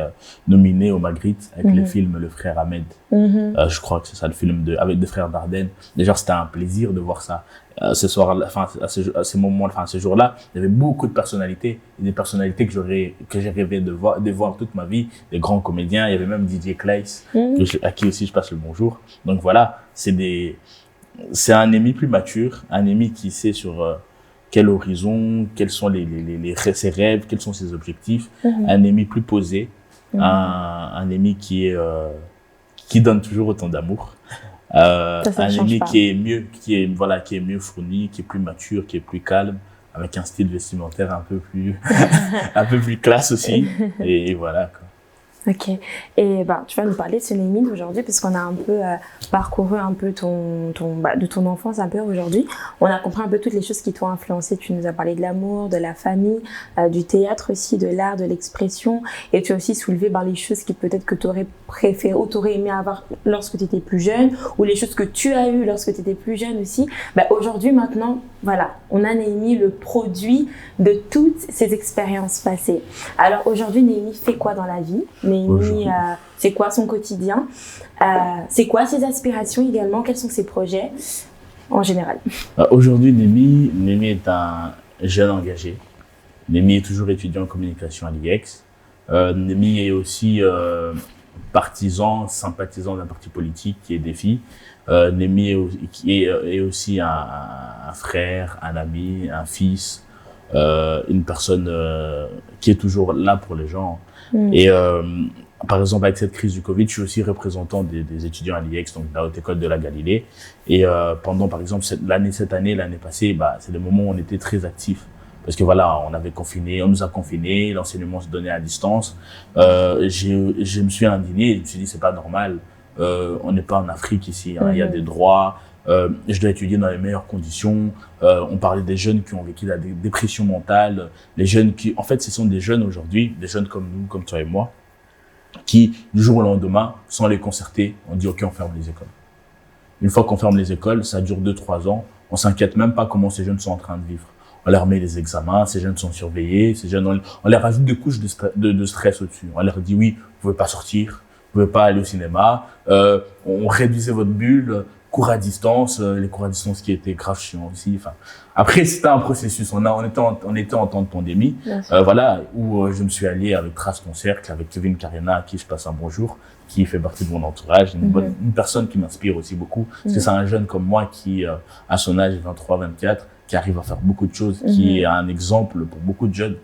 nominé au Magritte avec le film Le Frère Ahmed. Je crois que c'est ça, le film avec des frères Dardenne. Déjà, c'était un plaisir de voir ça. Ce soir, à ce jour-là, il y avait beaucoup de personnalités, et des personnalités que j'ai rêvé de voir toute ma vie, des grands comédiens. Il y avait même Didier Claes, à qui aussi je passe le bonjour. Donc voilà, c'est un Némi plus mature, un Némi qui sait sur quel horizon, quels sont ses rêves, quels sont ses objectifs. Un Némi plus posé, un Némi qui donne toujours autant d'amour. Un Némi qui est mieux fourni, qui est plus mature, qui est plus calme, avec un style vestimentaire un peu plus classe aussi. Et voilà, quoi. Ok. Et tu vas nous parler de ce Némi d'aujourd'hui, puisqu'on a un peu parcouru un peu de ton enfance un peu aujourd'hui. On a compris un peu toutes les choses qui t'ont influencé. Tu nous as parlé de l'amour, de la famille, du théâtre aussi, de l'art, de l'expression. Et tu as aussi soulevé les choses qui peut-être que tu aurais préféré ou tu aurais aimé avoir lorsque tu étais plus jeune, ou les choses que tu as eues lorsque tu étais plus jeune aussi. Aujourd'hui, maintenant, voilà, on a Némi, le produit de toutes ces expériences passées. Alors aujourd'hui, Némi fait quoi dans la vie? Némi, c'est quoi son quotidien? C'est quoi ses aspirations également? Quels sont ses projets en général? Aujourd'hui, Némi est un jeune engagé. Némi est toujours étudiant en communication à l'IEX. Némi est aussi sympathisant d'un parti politique qui est Défi. Némi est aussi un frère, un ami, un fils. une personne qui est toujours là pour les gens. Mm. Et par exemple, avec cette crise du Covid, je suis aussi représentant des étudiants à l'IEX, donc la Haute École de la Galilée. Et pendant, par exemple, l'année passée, c'est des moments où on était très actifs. Parce que voilà, on nous a confinés, l'enseignement se donnait à distance. Je me suis indigné, je me suis dit, c'est pas normal. On n'est pas en Afrique ici, hein, il y a des droits. Je dois étudier dans les meilleures conditions. On parlait des jeunes qui ont vécu la dépression mentale, les jeunes en fait, ce sont des jeunes aujourd'hui, des jeunes comme nous, comme toi et moi, qui, du jour au lendemain, sans les concerter, on dit, OK, on ferme les écoles. Une fois qu'on ferme les écoles, ça dure 2-3 ans. On s'inquiète même pas comment ces jeunes sont en train de vivre. On leur met des examens, ces jeunes sont surveillés, ces jeunes, on leur rajoute des couches de stress au-dessus. On leur dit, oui, vous pouvez pas sortir, vous pouvez pas aller au cinéma, on réduisait votre bulle, cours à distance, les cours à distance qui étaient grave chiants aussi. Enfin, après, c'était un processus. On était en temps de pandémie, voilà, où je me suis allié avec Trace Ton Cercle, avec Kevin Karina, à qui je passe un bonjour, qui fait partie de mon entourage, une personne qui m'inspire aussi beaucoup, parce que c'est un jeune comme moi qui, à son âge, 23-24, qui arrive à faire beaucoup de choses, qui est un exemple pour beaucoup de jeunes.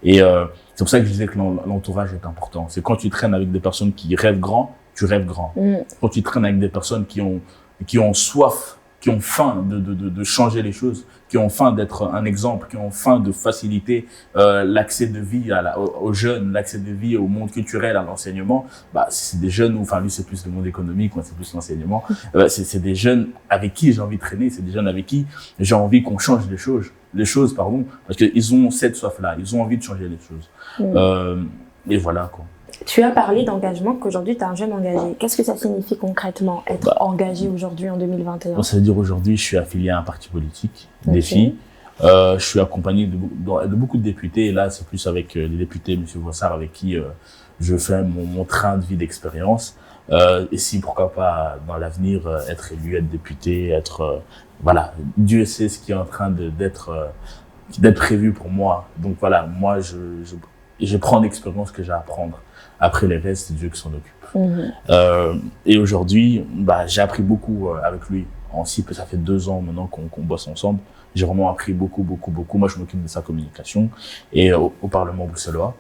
Et c'est pour ça que je disais que l'entourage est important. C'est quand tu traînes avec des personnes qui rêvent grand, tu rêves grand. Quand tu traînes avec des personnes qui ont soif, qui ont faim de changer les choses, qui ont faim d'être un exemple, qui ont faim de faciliter l'accès de vie aux jeunes, l'accès de vie au monde culturel, à l'enseignement, c'est des jeunes, enfin lui c'est plus le monde économique, moi c'est plus l'enseignement, c'est des jeunes avec qui j'ai envie de traîner, c'est des jeunes avec qui j'ai envie qu'on change les choses, parce qu'ils ont cette soif-là, ils ont envie de changer les choses. Et voilà, quoi. Tu as parlé d'engagement, qu'aujourd'hui tu es un jeune engagé. Qu'est-ce que ça signifie concrètement, être engagé aujourd'hui en 2021? Ça veut dire aujourd'hui, je suis affilié à un parti politique, Défi. Je suis accompagné de beaucoup de députés. Et là, c'est plus avec les députés, M. Vossard, avec qui je fais mon train de vie d'expérience. Et si, pourquoi pas, dans l'avenir, être élu, être député, voilà, Dieu sait ce qui est en train d'être prévu pour moi. Donc voilà, moi, je prends l'expérience que j'ai à prendre. Après les restes, c'est Dieu qui s'en occupe. Et aujourd'hui, j'ai appris beaucoup avec lui. Ça fait 2 ans maintenant qu'on bosse ensemble. J'ai vraiment appris beaucoup. Moi, je m'occupe de sa communication et au Parlement bruxellois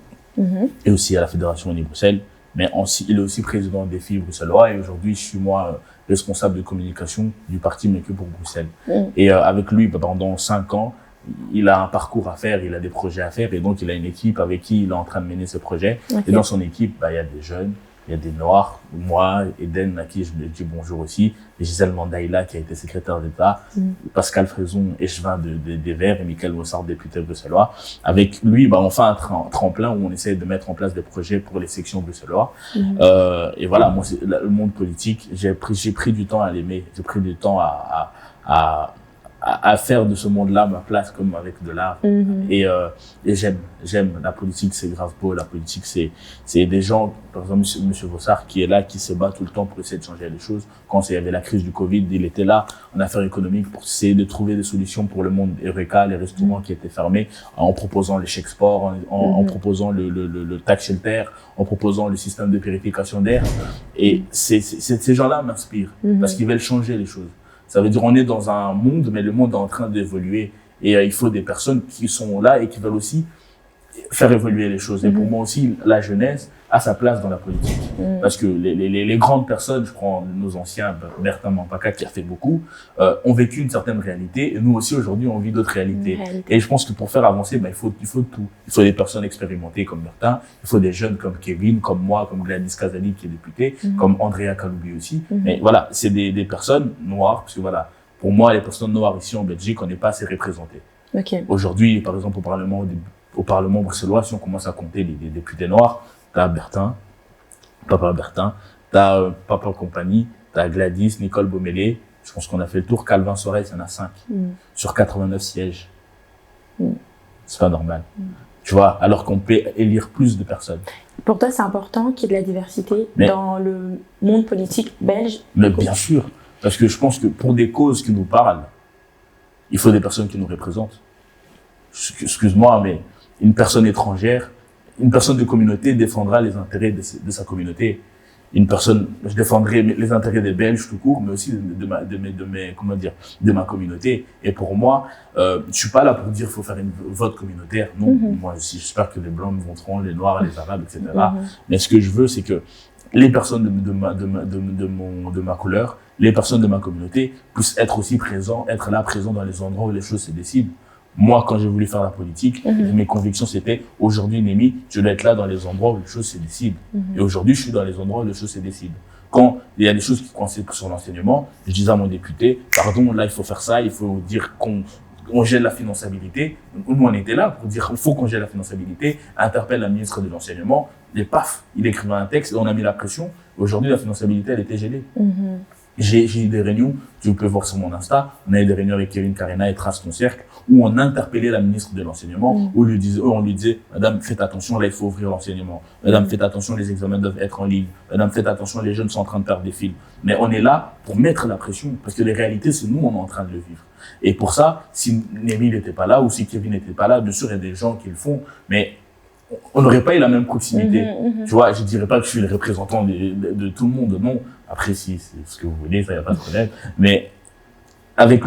et aussi à la Fédération Uni-Bruxelles. Mais il est aussi président des filles bruxellois et aujourd'hui, je suis moi responsable de communication du parti Mieux que pour Bruxelles. Et avec lui, pendant 5 ans, il a un parcours à faire, il a des projets à faire et donc il a une équipe avec qui il est en train de mener ce projet. Et dans son équipe, il y a des jeunes, il y a des Noirs, moi, Eden, à qui je dis bonjour aussi, et Gisèle Mandaïla qui a été secrétaire d'État, Pascal Frezon, échevin des Verts et Michael Mossard, député bruxellois. Avec lui, on fait un tremplin où on essaie de mettre en place des projets pour les sections bruxellois. Et voilà, moi, le monde politique, j'ai pris du temps à l'aimer, j'ai pris du temps à faire de ce monde-là ma place comme avec de l'art. Et j'aime la politique, c'est grave beau. La politique, c'est des gens, par exemple monsieur Vossard qui est là, qui se bat tout le temps pour essayer de changer les choses. Quand il y avait la crise du Covid, il était là en affaires économiques pour essayer de trouver des solutions pour le monde Eureka, les restaurants qui étaient fermés, en proposant les chèques sport, en proposant le tax shelter, en proposant le système de purification d'air. Et ces gens-là m'inspirent parce qu'ils veulent changer les choses. Ça veut dire on est dans un monde, mais le monde est en train d'évoluer. Et il faut des personnes qui sont là et qui veulent aussi faire évoluer les choses. Et pour moi aussi, la jeunesse a sa place dans la politique. Parce que les grandes personnes, je prends nos anciens, Bertin Mampaka qui a fait beaucoup, ont vécu une certaine réalité. Et nous aussi, aujourd'hui, on vit d'autres réalités. Et je pense que pour faire avancer, il faut tout. Il faut des personnes expérimentées comme Bertin. Il faut des jeunes comme Kevin, comme moi, comme Gladys Kazali qui est députée, comme Andrea Kaloubi aussi. Mais voilà, c'est des personnes noires. Parce que voilà, pour moi, les personnes noires ici en Belgique, on n'est pas assez représentées. Aujourd'hui, par exemple, au Parlement bruxellois, si on commence à compter les députés noirs, t'as Bertin, Papa Bertin, t'as Papa Compagnie, t'as Gladys, Nicole Beaumélé, je pense qu'on a fait le tour, Calvin Sorel, il y en a 5, sur 89 sièges. C'est pas normal. Tu vois, alors qu'on peut élire plus de personnes. Pour toi, c'est important qu'il y ait de la diversité dans le monde politique belge? Mais bien sûr, parce que je pense que pour des causes qui nous parlent, il faut des personnes qui nous représentent. Excuse-moi, mais une personne étrangère, une personne de communauté défendra les intérêts de sa communauté. une personne, je défendrai les intérêts des Belges tout court, mais aussi de ma communauté. Et pour moi, je suis pas là pour dire qu'il faut faire une vote communautaire. Non, moi aussi, j'espère que les Blancs me voteront, les Noirs, les Arabes, etc. Mais ce que je veux, c'est que les personnes de ma couleur, les personnes de ma communauté puissent être aussi présents dans les endroits où les choses se décident. Moi, quand j'ai voulu faire la politique, mes convictions c'était, aujourd'hui, Némi, je dois être là dans les endroits où les choses se décident. Et aujourd'hui, je suis dans les endroits où les choses se décident. Quand il y a des choses qui coincent sur l'enseignement, je disais à mon député, pardon, là, il faut faire ça, il faut dire qu'on gèle la finançabilité. Nous, on était là pour dire qu'il faut qu'on gèle la finançabilité, interpelle la ministre de l'Enseignement, et paf, il écrivait un texte, et on a mis la pression. Aujourd'hui, la finançabilité, elle était gelée. J'ai eu des réunions, tu peux voir sur mon Insta, on a eu des réunions avec Kevin Karina et Trace Ton Cercle, où on interpellait la ministre de l'Enseignement, où on lui disait, Madame, faites attention, là, il faut ouvrir l'enseignement. Madame, faites attention, les examens doivent être en ligne. Madame, faites attention, les jeunes sont en train de perdre des fils. Mais on est là pour mettre la pression, parce que les réalités, c'est nous, on est en train de le vivre. Et pour ça, si Némi n'était pas là, ou si Kevin n'était pas là, bien sûr, il y a des gens qui le font, mais on n'aurait pas eu la même proximité. Tu vois, je dirais pas que je suis le représentant de tout le monde, non. Après, si c'est ce que vous voulez, ça y a pas de problème. Mais avec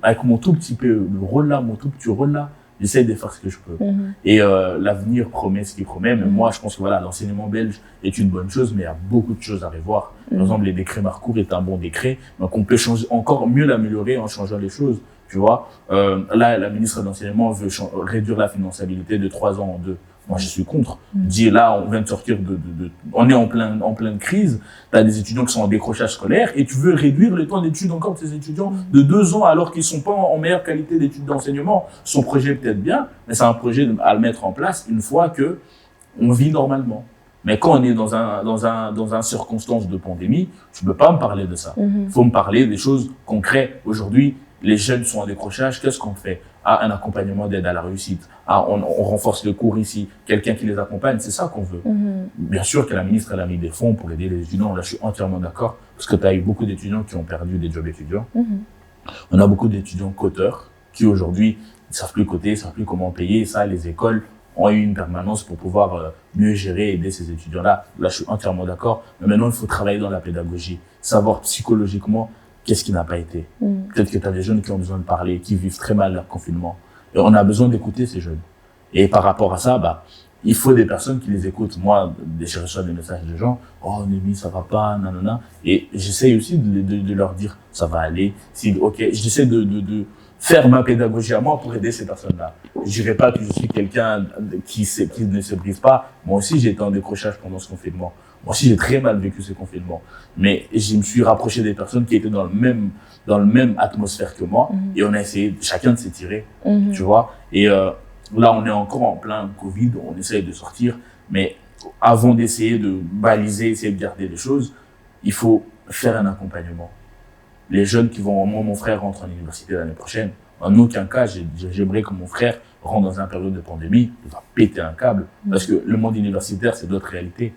avec mon tout petit peu, le rôle là, mon tout petit rôle là, j'essaie de faire ce que je peux. Et l'avenir promet ce qu'il promet. Mais moi, je pense que voilà, l'enseignement belge est une bonne chose, mais il y a beaucoup de choses à revoir. Par exemple, les décrets Marcourt est un bon décret, donc on peut changer, encore mieux l'améliorer en changeant les choses. Tu vois, là, la ministre de l'Enseignement veut réduire la finançabilité de 3 ans en 2. Moi, je suis contre. Je dis, là, on vient de sortir on est en pleine crise. T'as des étudiants qui sont en décrochage scolaire et tu veux réduire le temps d'études encore de ces étudiants de 2 ans alors qu'ils sont pas en meilleure qualité d'études d'enseignement. Son projet est peut-être bien, mais c'est un projet à le mettre en place une fois que on vit normalement. Mais quand on est dans un circonstance de pandémie, tu peux pas me parler de ça. Faut me parler des choses concrètes. Aujourd'hui, les jeunes sont en décrochage, qu'est-ce qu'on fait? Ah, un accompagnement d'aide à la réussite. Ah, on renforce le cours ici. Quelqu'un qui les accompagne, c'est ça qu'on veut. Bien sûr que la ministre, elle a mis des fonds pour aider les étudiants. Là, je suis entièrement d'accord. Parce que tu as eu beaucoup d'étudiants qui ont perdu des jobs étudiants. On a beaucoup d'étudiants coteurs qui aujourd'hui ne savent plus coter, ne savent plus comment payer. Ça, les écoles ont eu une permanence pour pouvoir mieux gérer et aider ces étudiants-là. Là, je suis entièrement d'accord. Mais maintenant, il faut travailler dans la pédagogie. Savoir psychologiquement qu'est-ce qui n'a pas été. Peut-être que tu as des jeunes qui ont besoin de parler, qui vivent très mal leur confinement. Et on a besoin d'écouter ces jeunes. Et par rapport à ça, il faut des personnes qui les écoutent. Moi, je reçois des messages de gens, oh, Némi, ça va pas, nanana. Et j'essaye aussi de leur dire, ça va aller. Ok, j'essaie de faire ma pédagogie à moi pour aider ces personnes-là. Je dirais pas que je suis quelqu'un qui ne se brise pas. Moi aussi, j'ai été en décrochage pendant ce confinement. Moi aussi, j'ai très mal vécu ce confinement. Mais je me suis rapproché des personnes qui étaient dans le même atmosphère que moi. Et on a essayé chacun de s'étirer, tu vois. Et là, on est encore en plein Covid. On essaye de sortir. Mais avant d'essayer de baliser, essayer de garder les choses, il faut faire un accompagnement. Les jeunes moi, mon frère rentre en université l'année prochaine. En aucun cas, j'aimerais que mon frère rentre dans une période de pandémie. Il va péter un câble. Parce que le monde universitaire, c'est d'autres réalités.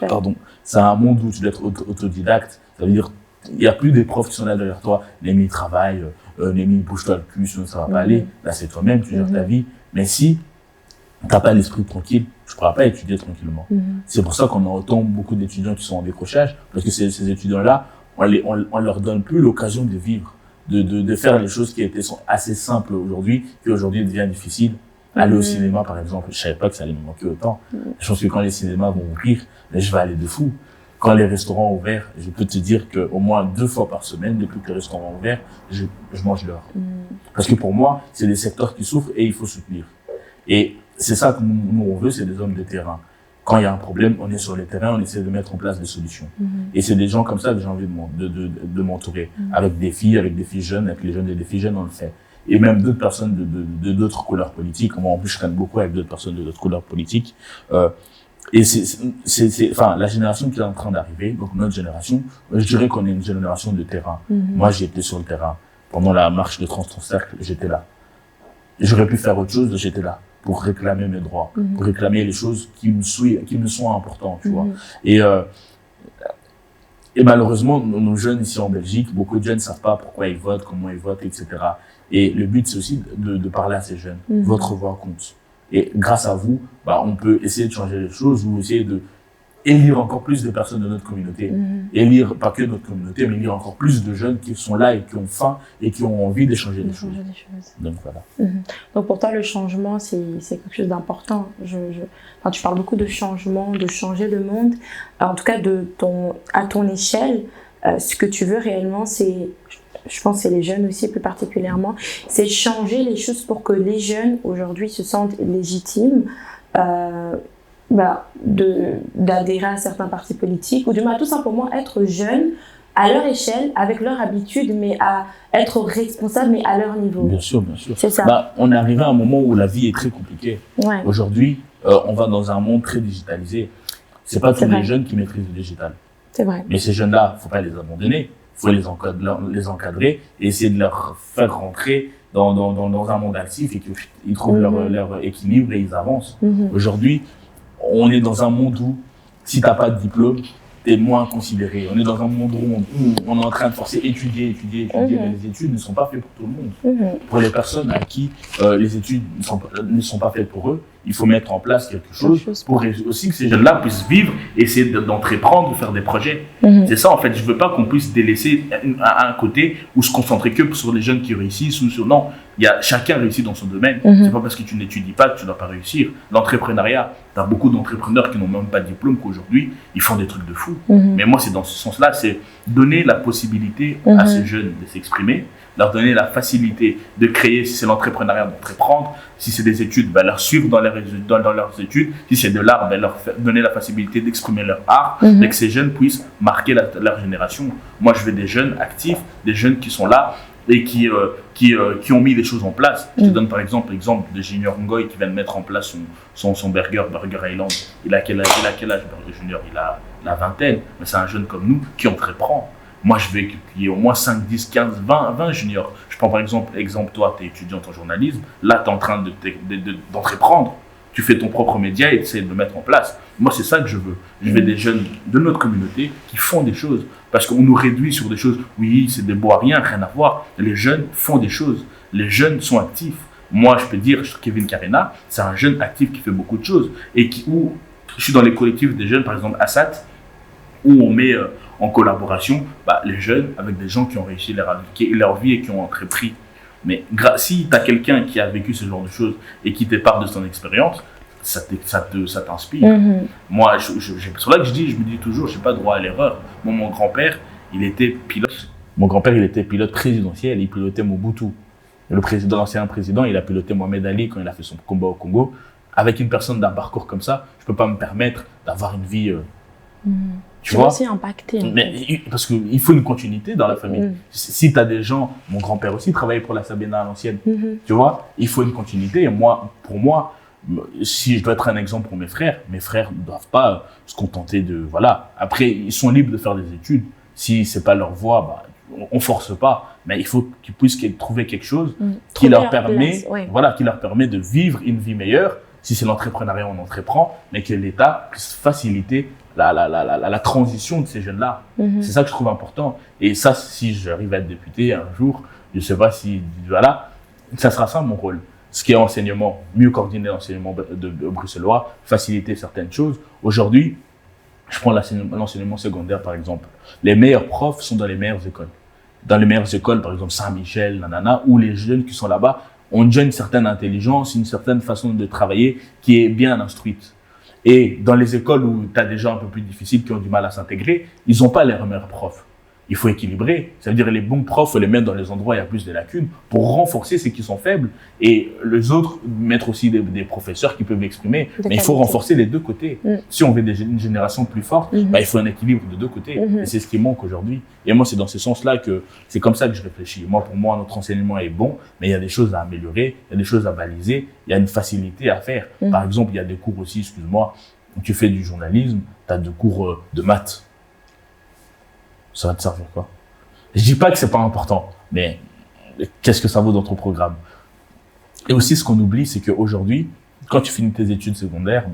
Pardon. C'est un monde où tu dois être autodidacte. Ça veut dire, il n'y a plus des profs qui sont là derrière toi. Némi travaille, Némi bouge-toi le cul, sinon ça va pas aller. Là, c'est toi-même, tu gères ta vie. Mais si t'as pas l'esprit tranquille, tu pourras pas étudier tranquillement. C'est pour ça qu'on a autant beaucoup d'étudiants qui sont en décrochage, parce que ces étudiants-là, on leur donne plus l'occasion de vivre, de faire les choses qui sont assez simples aujourd'hui, qui aujourd'hui deviennent difficiles. Aller au cinéma, par exemple, je savais pas que ça allait me manquer autant. Je pense que quand les cinémas vont ouvrir, je vais aller de fou. Quand les restaurants ont ouvert, je peux te dire que au moins 2 fois par semaine, depuis que les restaurants ont ouvert, je mange dehors. Parce que pour moi, c'est des secteurs qui souffrent et il faut soutenir. Et c'est ça que nous on veut, c'est des hommes de terrain. Quand il y a un problème, on est sur le terrain, on essaie de mettre en place des solutions. Et c'est des gens comme ça que j'ai envie de m'entourer. Avec des filles jeunes, avec les jeunes et des filles jeunes, on le fait. Et même d'autres personnes de d'autres couleurs politiques. Moi, en plus, je traîne beaucoup avec d'autres personnes de d'autres couleurs politiques. Et enfin, la génération qui est en train d'arriver, donc notre génération, je dirais qu'on est une génération de terrain. Moi, j'étais sur le terrain. Pendant la marche de Trace Ton Cercle, j'étais là. J'aurais pu faire autre chose, j'étais là. Pour réclamer mes droits, pour réclamer les choses qui me sont importantes, tu vois. Et malheureusement, nos jeunes ici en Belgique, beaucoup de jeunes ne savent pas pourquoi ils votent, comment ils votent, etc. Et le but, c'est aussi de parler à ces jeunes. Votre voix compte. Et grâce à vous, on peut essayer de changer les choses ou essayer élire encore plus de personnes de notre communauté. Élire, pas que notre communauté, mais élire encore plus de jeunes qui sont là et qui ont faim et qui ont envie d'échanger des choses. Donc voilà. Donc pour toi, le changement, c'est quelque chose d'important. Enfin, tu parles beaucoup de changement, de changer le monde. En tout cas, à ton échelle, ce que tu veux réellement, c'est, je pense que c'est les jeunes aussi plus particulièrement, c'est changer les choses pour que les jeunes aujourd'hui se sentent légitimes d'adhérer à certains partis politiques ou du moins tout simplement être jeunes à leur échelle, avec leur habitude, mais à être responsables, mais à leur niveau. Bien sûr, bien sûr. C'est ça. On est arrivé à un moment où la vie est très compliquée. Ouais. Aujourd'hui, on va dans un monde très digitalisé. C'est pas tous les jeunes qui maîtrisent le digital. C'est vrai. Mais ces jeunes-là, faut pas les abandonner. Faut les encadrer et essayer de leur faire rentrer dans un monde actif et qu'ils trouvent leur équilibre et ils avancent. Aujourd'hui, on est dans un monde où, si t'as pas de diplôme, t'es moins considéré. On est dans un monde où on est en train de forcer étudier, mais les études ne sont pas faites pour tout le monde. Pour les personnes à qui les études ne sont pas faites pour eux, il faut mettre en place quelque chose pour aussi que ces jeunes-là puissent vivre, essayer d'entreprendre, de faire des projets. C'est ça, en fait. Je veux pas qu'on puisse délaisser à un côté ou se concentrer que sur les jeunes qui réussissent ou sur... Non, chacun réussit dans son domaine. C'est pas parce que tu n'étudies pas que tu dois pas réussir. L'entrepreneuriat, tu as beaucoup d'entrepreneurs qui n'ont même pas de diplôme qu'aujourd'hui, ils font des trucs de fou. Mais moi, c'est dans ce sens-là, c'est donner la possibilité à ces jeunes de s'exprimer, leur donner la facilité de créer, si c'est l'entrepreneuriat, d'entreprendre, si c'est des études, leur suivre dans leurs études, si c'est de l'art, leur donner la facilité d'exprimer leur art, et que ces jeunes puissent marquer leur génération. Moi, je veux des jeunes actifs, des jeunes qui sont là et qui ont mis des choses en place. Je te donne par exemple l'exemple de Junior Ngoy qui vient de mettre en place son Burger Island. Il a quel âge Burger Junior? Il a la vingtaine, mais c'est un jeune comme nous qui entreprend. Moi, je veux qu'il y ait au moins 5, 10, 15, 20 juniors. Je prends par exemple, toi, tu es étudiante en journalisme. Là, tu es en train d'entreprendre. Tu fais ton propre média et tu essaies de le mettre en place. Moi, c'est ça que je veux. Je veux des jeunes de notre communauté qui font des choses. Parce qu'on nous réduit sur des choses. Oui, c'est des beaux à rien à voir. Les jeunes font des choses. Les jeunes sont actifs. Moi, je peux dire, Kevin Karena, c'est un jeune actif qui fait beaucoup de choses. Où je suis dans les collectifs des jeunes, par exemple, Assat, où on met en collaboration les jeunes avec des gens qui ont réussi leur vie et qui ont entrepris. Mais si tu as quelqu'un qui a vécu ce genre de choses et qui te parle de son expérience, ça t'inspire. Moi, c'est pour ça que je me dis toujours, je n'ai pas droit à l'erreur. Moi, mon grand-père, il était pilote. Mon grand-père, il était pilote présidentiel, il pilotait Mobutu. L'ancien président, il a piloté Mohamed Ali quand il a fait son combat au Congo. Avec une personne d'un parcours comme ça, je ne peux pas me permettre d'avoir une vie... Tu vois aussi impacté. Mais parce qu'il faut une continuité dans la famille. Si tu as des gens, mon grand-père aussi travaillait pour la Sabena à l'ancienne, tu vois, il faut une continuité. Et pour moi, si je dois être un exemple pour mes frères ne doivent pas se contenter de... Voilà. Après, ils sont libres de faire des études. Si ce n'est pas leur voie, on ne force pas. Mais il faut qu'ils puissent trouver quelque chose qui leur permet de vivre une vie meilleure. Si c'est l'entrepreneuriat, on entreprend, mais que l'État puisse faciliter la transition de ces jeunes-là. C'est ça que je trouve important. Et ça, si j'arrive à être député un jour, je ne sais pas si... Voilà, ça sera ça mon rôle. Ce qui est enseignement, mieux coordonner l'enseignement de bruxellois, faciliter certaines choses. Aujourd'hui, je prends l'enseignement secondaire par exemple. Les meilleurs profs sont dans les meilleures écoles. Dans les meilleures écoles, par exemple Saint-Michel, où les jeunes qui sont là-bas ont déjà une certaine intelligence, une certaine façon de travailler qui est bien instruite. Et dans les écoles où tu as des gens un peu plus difficiles qui ont du mal à s'intégrer, ils n'ont pas les meilleurs profs. Il faut équilibrer. Ça veut dire les bons profs, il faut les mettre dans les endroits où il y a plus de lacunes pour renforcer ceux qui sont faibles. Et les autres, mettre aussi des professeurs qui peuvent l'exprimer. Mais il faut renforcer les deux côtés. Si on veut une génération plus forte, il faut un équilibre de deux côtés. Et c'est ce qui manque aujourd'hui. Et moi, c'est dans ce sens-là que c'est comme ça que je réfléchis. Pour moi, notre enseignement est bon, mais il y a des choses à améliorer, il y a des choses à baliser, il y a une facilité à faire. Par exemple, il y a des cours aussi, excuse-moi, où tu fais du journalisme, tu as des cours de maths. Ça va te servir quoi? Je dis pas que c'est pas important, mais qu'est-ce que ça vaut dans ton programme? Et aussi, ce qu'on oublie, c'est qu'aujourd'hui, quand tu finis tes études secondaires,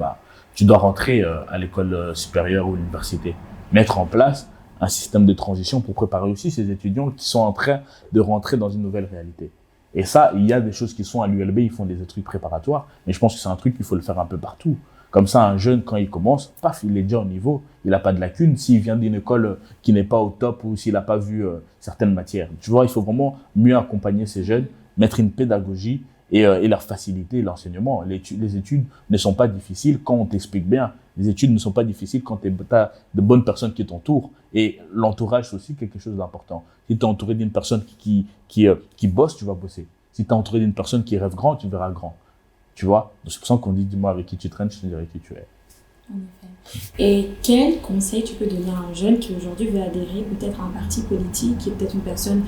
tu dois rentrer à l'école supérieure ou à l'université. Mettre en place un système de transition pour préparer aussi ces étudiants qui sont en train de rentrer dans une nouvelle réalité. Et ça, il y a des choses qui sont à l'ULB, ils font des trucs préparatoires, mais je pense que c'est un truc qu'il faut le faire un peu partout. Comme ça, un jeune, quand il commence, paf, il est déjà au niveau. Il n'a pas de lacune. S'il vient d'une école qui n'est pas au top ou s'il n'a pas vu certaines matières. Tu vois, il faut vraiment mieux accompagner ces jeunes, mettre une pédagogie et leur faciliter l'enseignement. Les études ne sont pas difficiles quand on t'explique bien. Les études ne sont pas difficiles quand tu as de bonnes personnes qui t'entourent. Et l'entourage, c'est aussi quelque chose d'important. Si tu es entouré d'une personne qui bosse, tu vas bosser. Si tu es entouré d'une personne qui rêve grand, tu verras grand. Tu vois? C'est pour ça qu'on dit, dis-moi avec qui tu traînes, je te dirai qui tu es. En effet. Et quel conseil tu peux donner à un jeune qui aujourd'hui veut adhérer peut-être à un parti politique, qui est peut-être une personne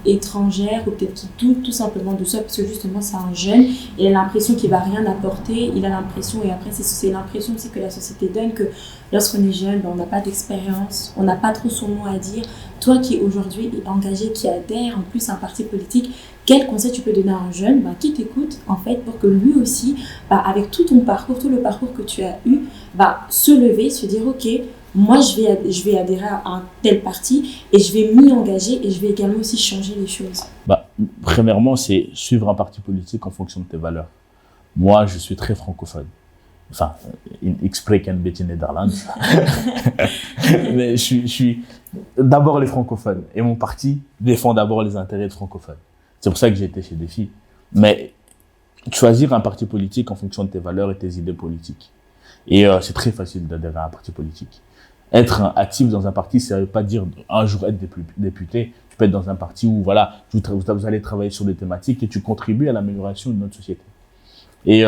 étrangère ou peut-être qui doute tout simplement de ça parce que justement c'est un jeune, il a l'impression qu'il ne va rien apporter, il a l'impression, et après c'est l'impression aussi que la société donne que lorsqu'on est jeune, on n'a pas d'expérience, on n'a pas trop son mot à dire. Toi qui aujourd'hui est engagé, qui adhère en plus à un parti politique, quel conseil tu peux donner à un jeune qui t'écoute en fait pour que lui aussi, avec tout ton parcours, tout le parcours que tu as eu, se lever, se dire ok, moi je vais adhérer à un tel parti et je vais m'y engager et je vais également aussi changer les choses. Premièrement, c'est suivre un parti politique en fonction de tes valeurs. Moi, je suis très francophone. Enfin, ik spreek een beetje Nederlands. Mais je suis d'abord les francophones. Et mon parti défend d'abord les intérêts de francophones. C'est pour ça que j'ai été chez Défi. Mais choisir un parti politique en fonction de tes valeurs et tes idées politiques. Et c'est très facile d'adhérer à un parti politique. Être actif dans un parti, ça ne veut pas dire un jour être député. Tu peux être dans un parti où voilà, vous allez travailler sur des thématiques et tu contribues à l'amélioration de notre société. Et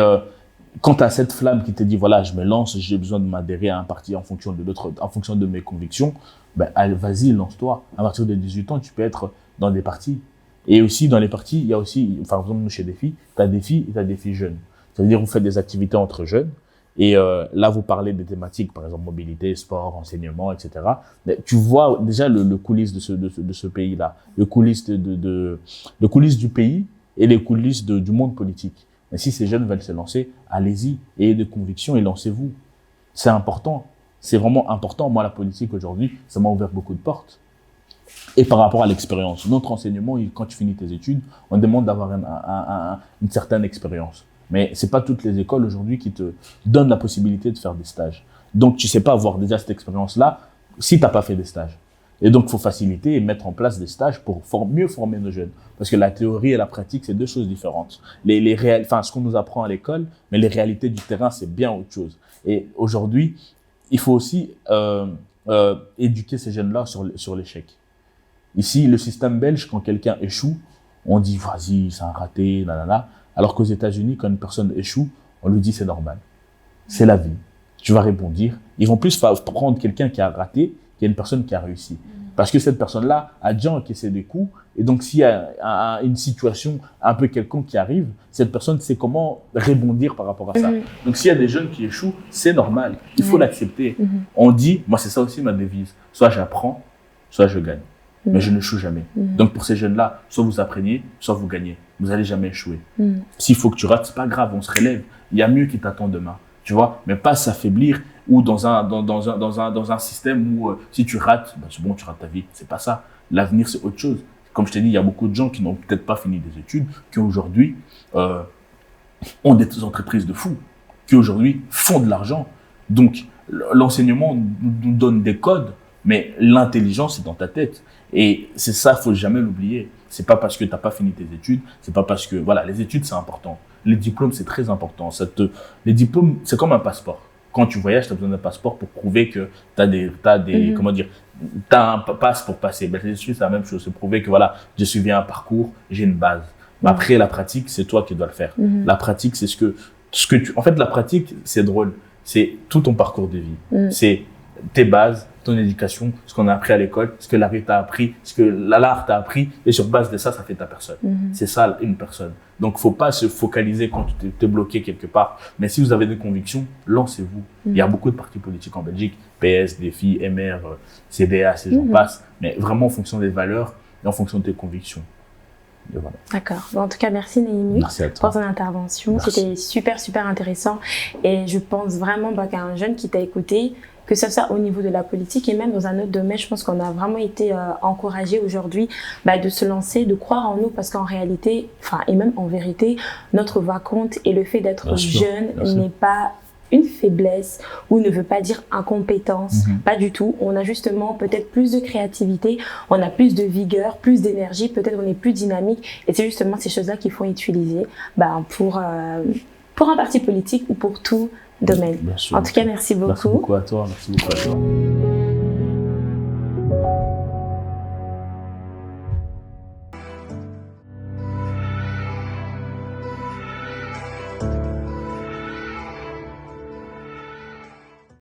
quand tu as cette flamme qui te dit, voilà, je me lance, j'ai besoin de m'adhérer à un parti en fonction de mes convictions, vas-y, lance-toi. À partir de 18 ans, tu peux être dans des partis. Et aussi, dans les partis, il y a aussi, par exemple, nous, chez Défi, tu as des filles et tu as des filles jeunes. Ça veut dire, vous faites des activités entre jeunes. Et là, vous parlez des thématiques, par exemple, mobilité, sport, enseignement, etc. Mais tu vois déjà le coulisses de ce pays-là, le coulisses du pays et les coulisses du monde politique. Mais si ces jeunes veulent se lancer, allez-y, ayez des convictions et lancez-vous. C'est important. C'est vraiment important. Moi, la politique aujourd'hui, ça m'a ouvert beaucoup de portes. Et par rapport à l'expérience, notre enseignement, quand tu finis tes études, on demande d'avoir une certaine expérience. Mais c'est pas toutes les écoles aujourd'hui qui te donnent la possibilité de faire des stages. Donc, tu sais pas avoir déjà cette expérience-là si t'as pas fait des stages. Et donc, il faut faciliter et mettre en place des stages pour mieux former nos jeunes. Parce que la théorie et la pratique, c'est deux choses différentes. Ce qu'on nous apprend à l'école, mais les réalités du terrain, c'est bien autre chose. Et aujourd'hui, il faut aussi éduquer ces jeunes-là sur l'échec. Ici, le système belge, quand quelqu'un échoue, on dit, vas-y, c'est un raté, nanana. Alors qu'aux États-Unis, quand une personne échoue, on lui dit, c'est normal. C'est la vie. Tu vas rebondir. Ils vont plus prendre quelqu'un qui a raté qu'il y a une personne qui a réussi. Parce que cette personne-là a déjà encaissé des coups. Et donc, s'il y a une situation un peu quelconque qui arrive, cette personne sait comment rebondir par rapport à ça. Donc, s'il y a des jeunes qui échouent, c'est normal. Il faut l'accepter. On dit, moi, c'est ça aussi ma devise. Soit j'apprends, soit je gagne. Mais je n'échoue jamais. Donc, pour ces jeunes-là, soit vous apprenez, soit vous gagnez. Vous n'allez jamais échouer. S'il faut que tu rates, c'est pas grave, on se relève. Il y a mieux qui t'attend demain. Tu vois, mais pas s'affaiblir ou dans un système où si tu rates, c'est bon, tu rates ta vie. C'est pas ça. L'avenir, c'est autre chose. Comme je t'ai dit, il y a beaucoup de gens qui n'ont peut-être pas fini des études, qui aujourd'hui ont des entreprises de fous, qui aujourd'hui font de l'argent. Donc, l'enseignement nous donne des codes, mais l'intelligence est dans ta tête. Et c'est ça, faut jamais l'oublier. C'est pas parce que t'as pas fini tes études, c'est pas parce que, voilà, les études, c'est important. Les diplômes, c'est très important. Les diplômes, c'est comme un passeport. Quand tu voyages, tu as besoin d'un passeport pour prouver que t'as un passe pour passer. Les études, c'est la même chose. C'est prouver que, voilà, j'ai suivi un parcours, j'ai une base. Après, la pratique, c'est toi qui dois le faire. La pratique, c'est en fait, la pratique, c'est drôle. C'est tout ton parcours de vie. C'est tes bases, ton éducation, ce qu'on a appris à l'école, ce que la vie t'a appris, ce que l'art t'a appris, et sur base de ça, ça fait ta personne. C'est ça, une personne. Donc, faut pas se focaliser quand tu t'es bloqué quelque part. Mais si vous avez des convictions, lancez-vous. Il y a beaucoup de partis politiques en Belgique, PS, Défi, MR, CDA, ces gens passent, mais vraiment en fonction des valeurs et en fonction de tes convictions. Voilà. D'accord. Bon, en tout cas, merci Néhémie pour ton intervention. C'était super, super intéressant. Et je pense vraiment qu'il y a un jeune qui t'a écouté, que ce soit au niveau de la politique et même dans un autre domaine. Je pense qu'on a vraiment été encouragés aujourd'hui de se lancer, de croire en nous, parce qu'en réalité, et même en vérité, notre voix compte, et le fait d'être jeune n'est pas une faiblesse ou ne veut pas dire incompétence, pas du tout. On a justement peut-être plus de créativité, on a plus de vigueur, plus d'énergie, peut-être on est plus dynamique, et c'est justement ces choses-là qu'il faut utiliser pour un parti politique ou pour tout domaine. En tout cas, merci beaucoup. Merci beaucoup à toi. Merci beaucoup à toi.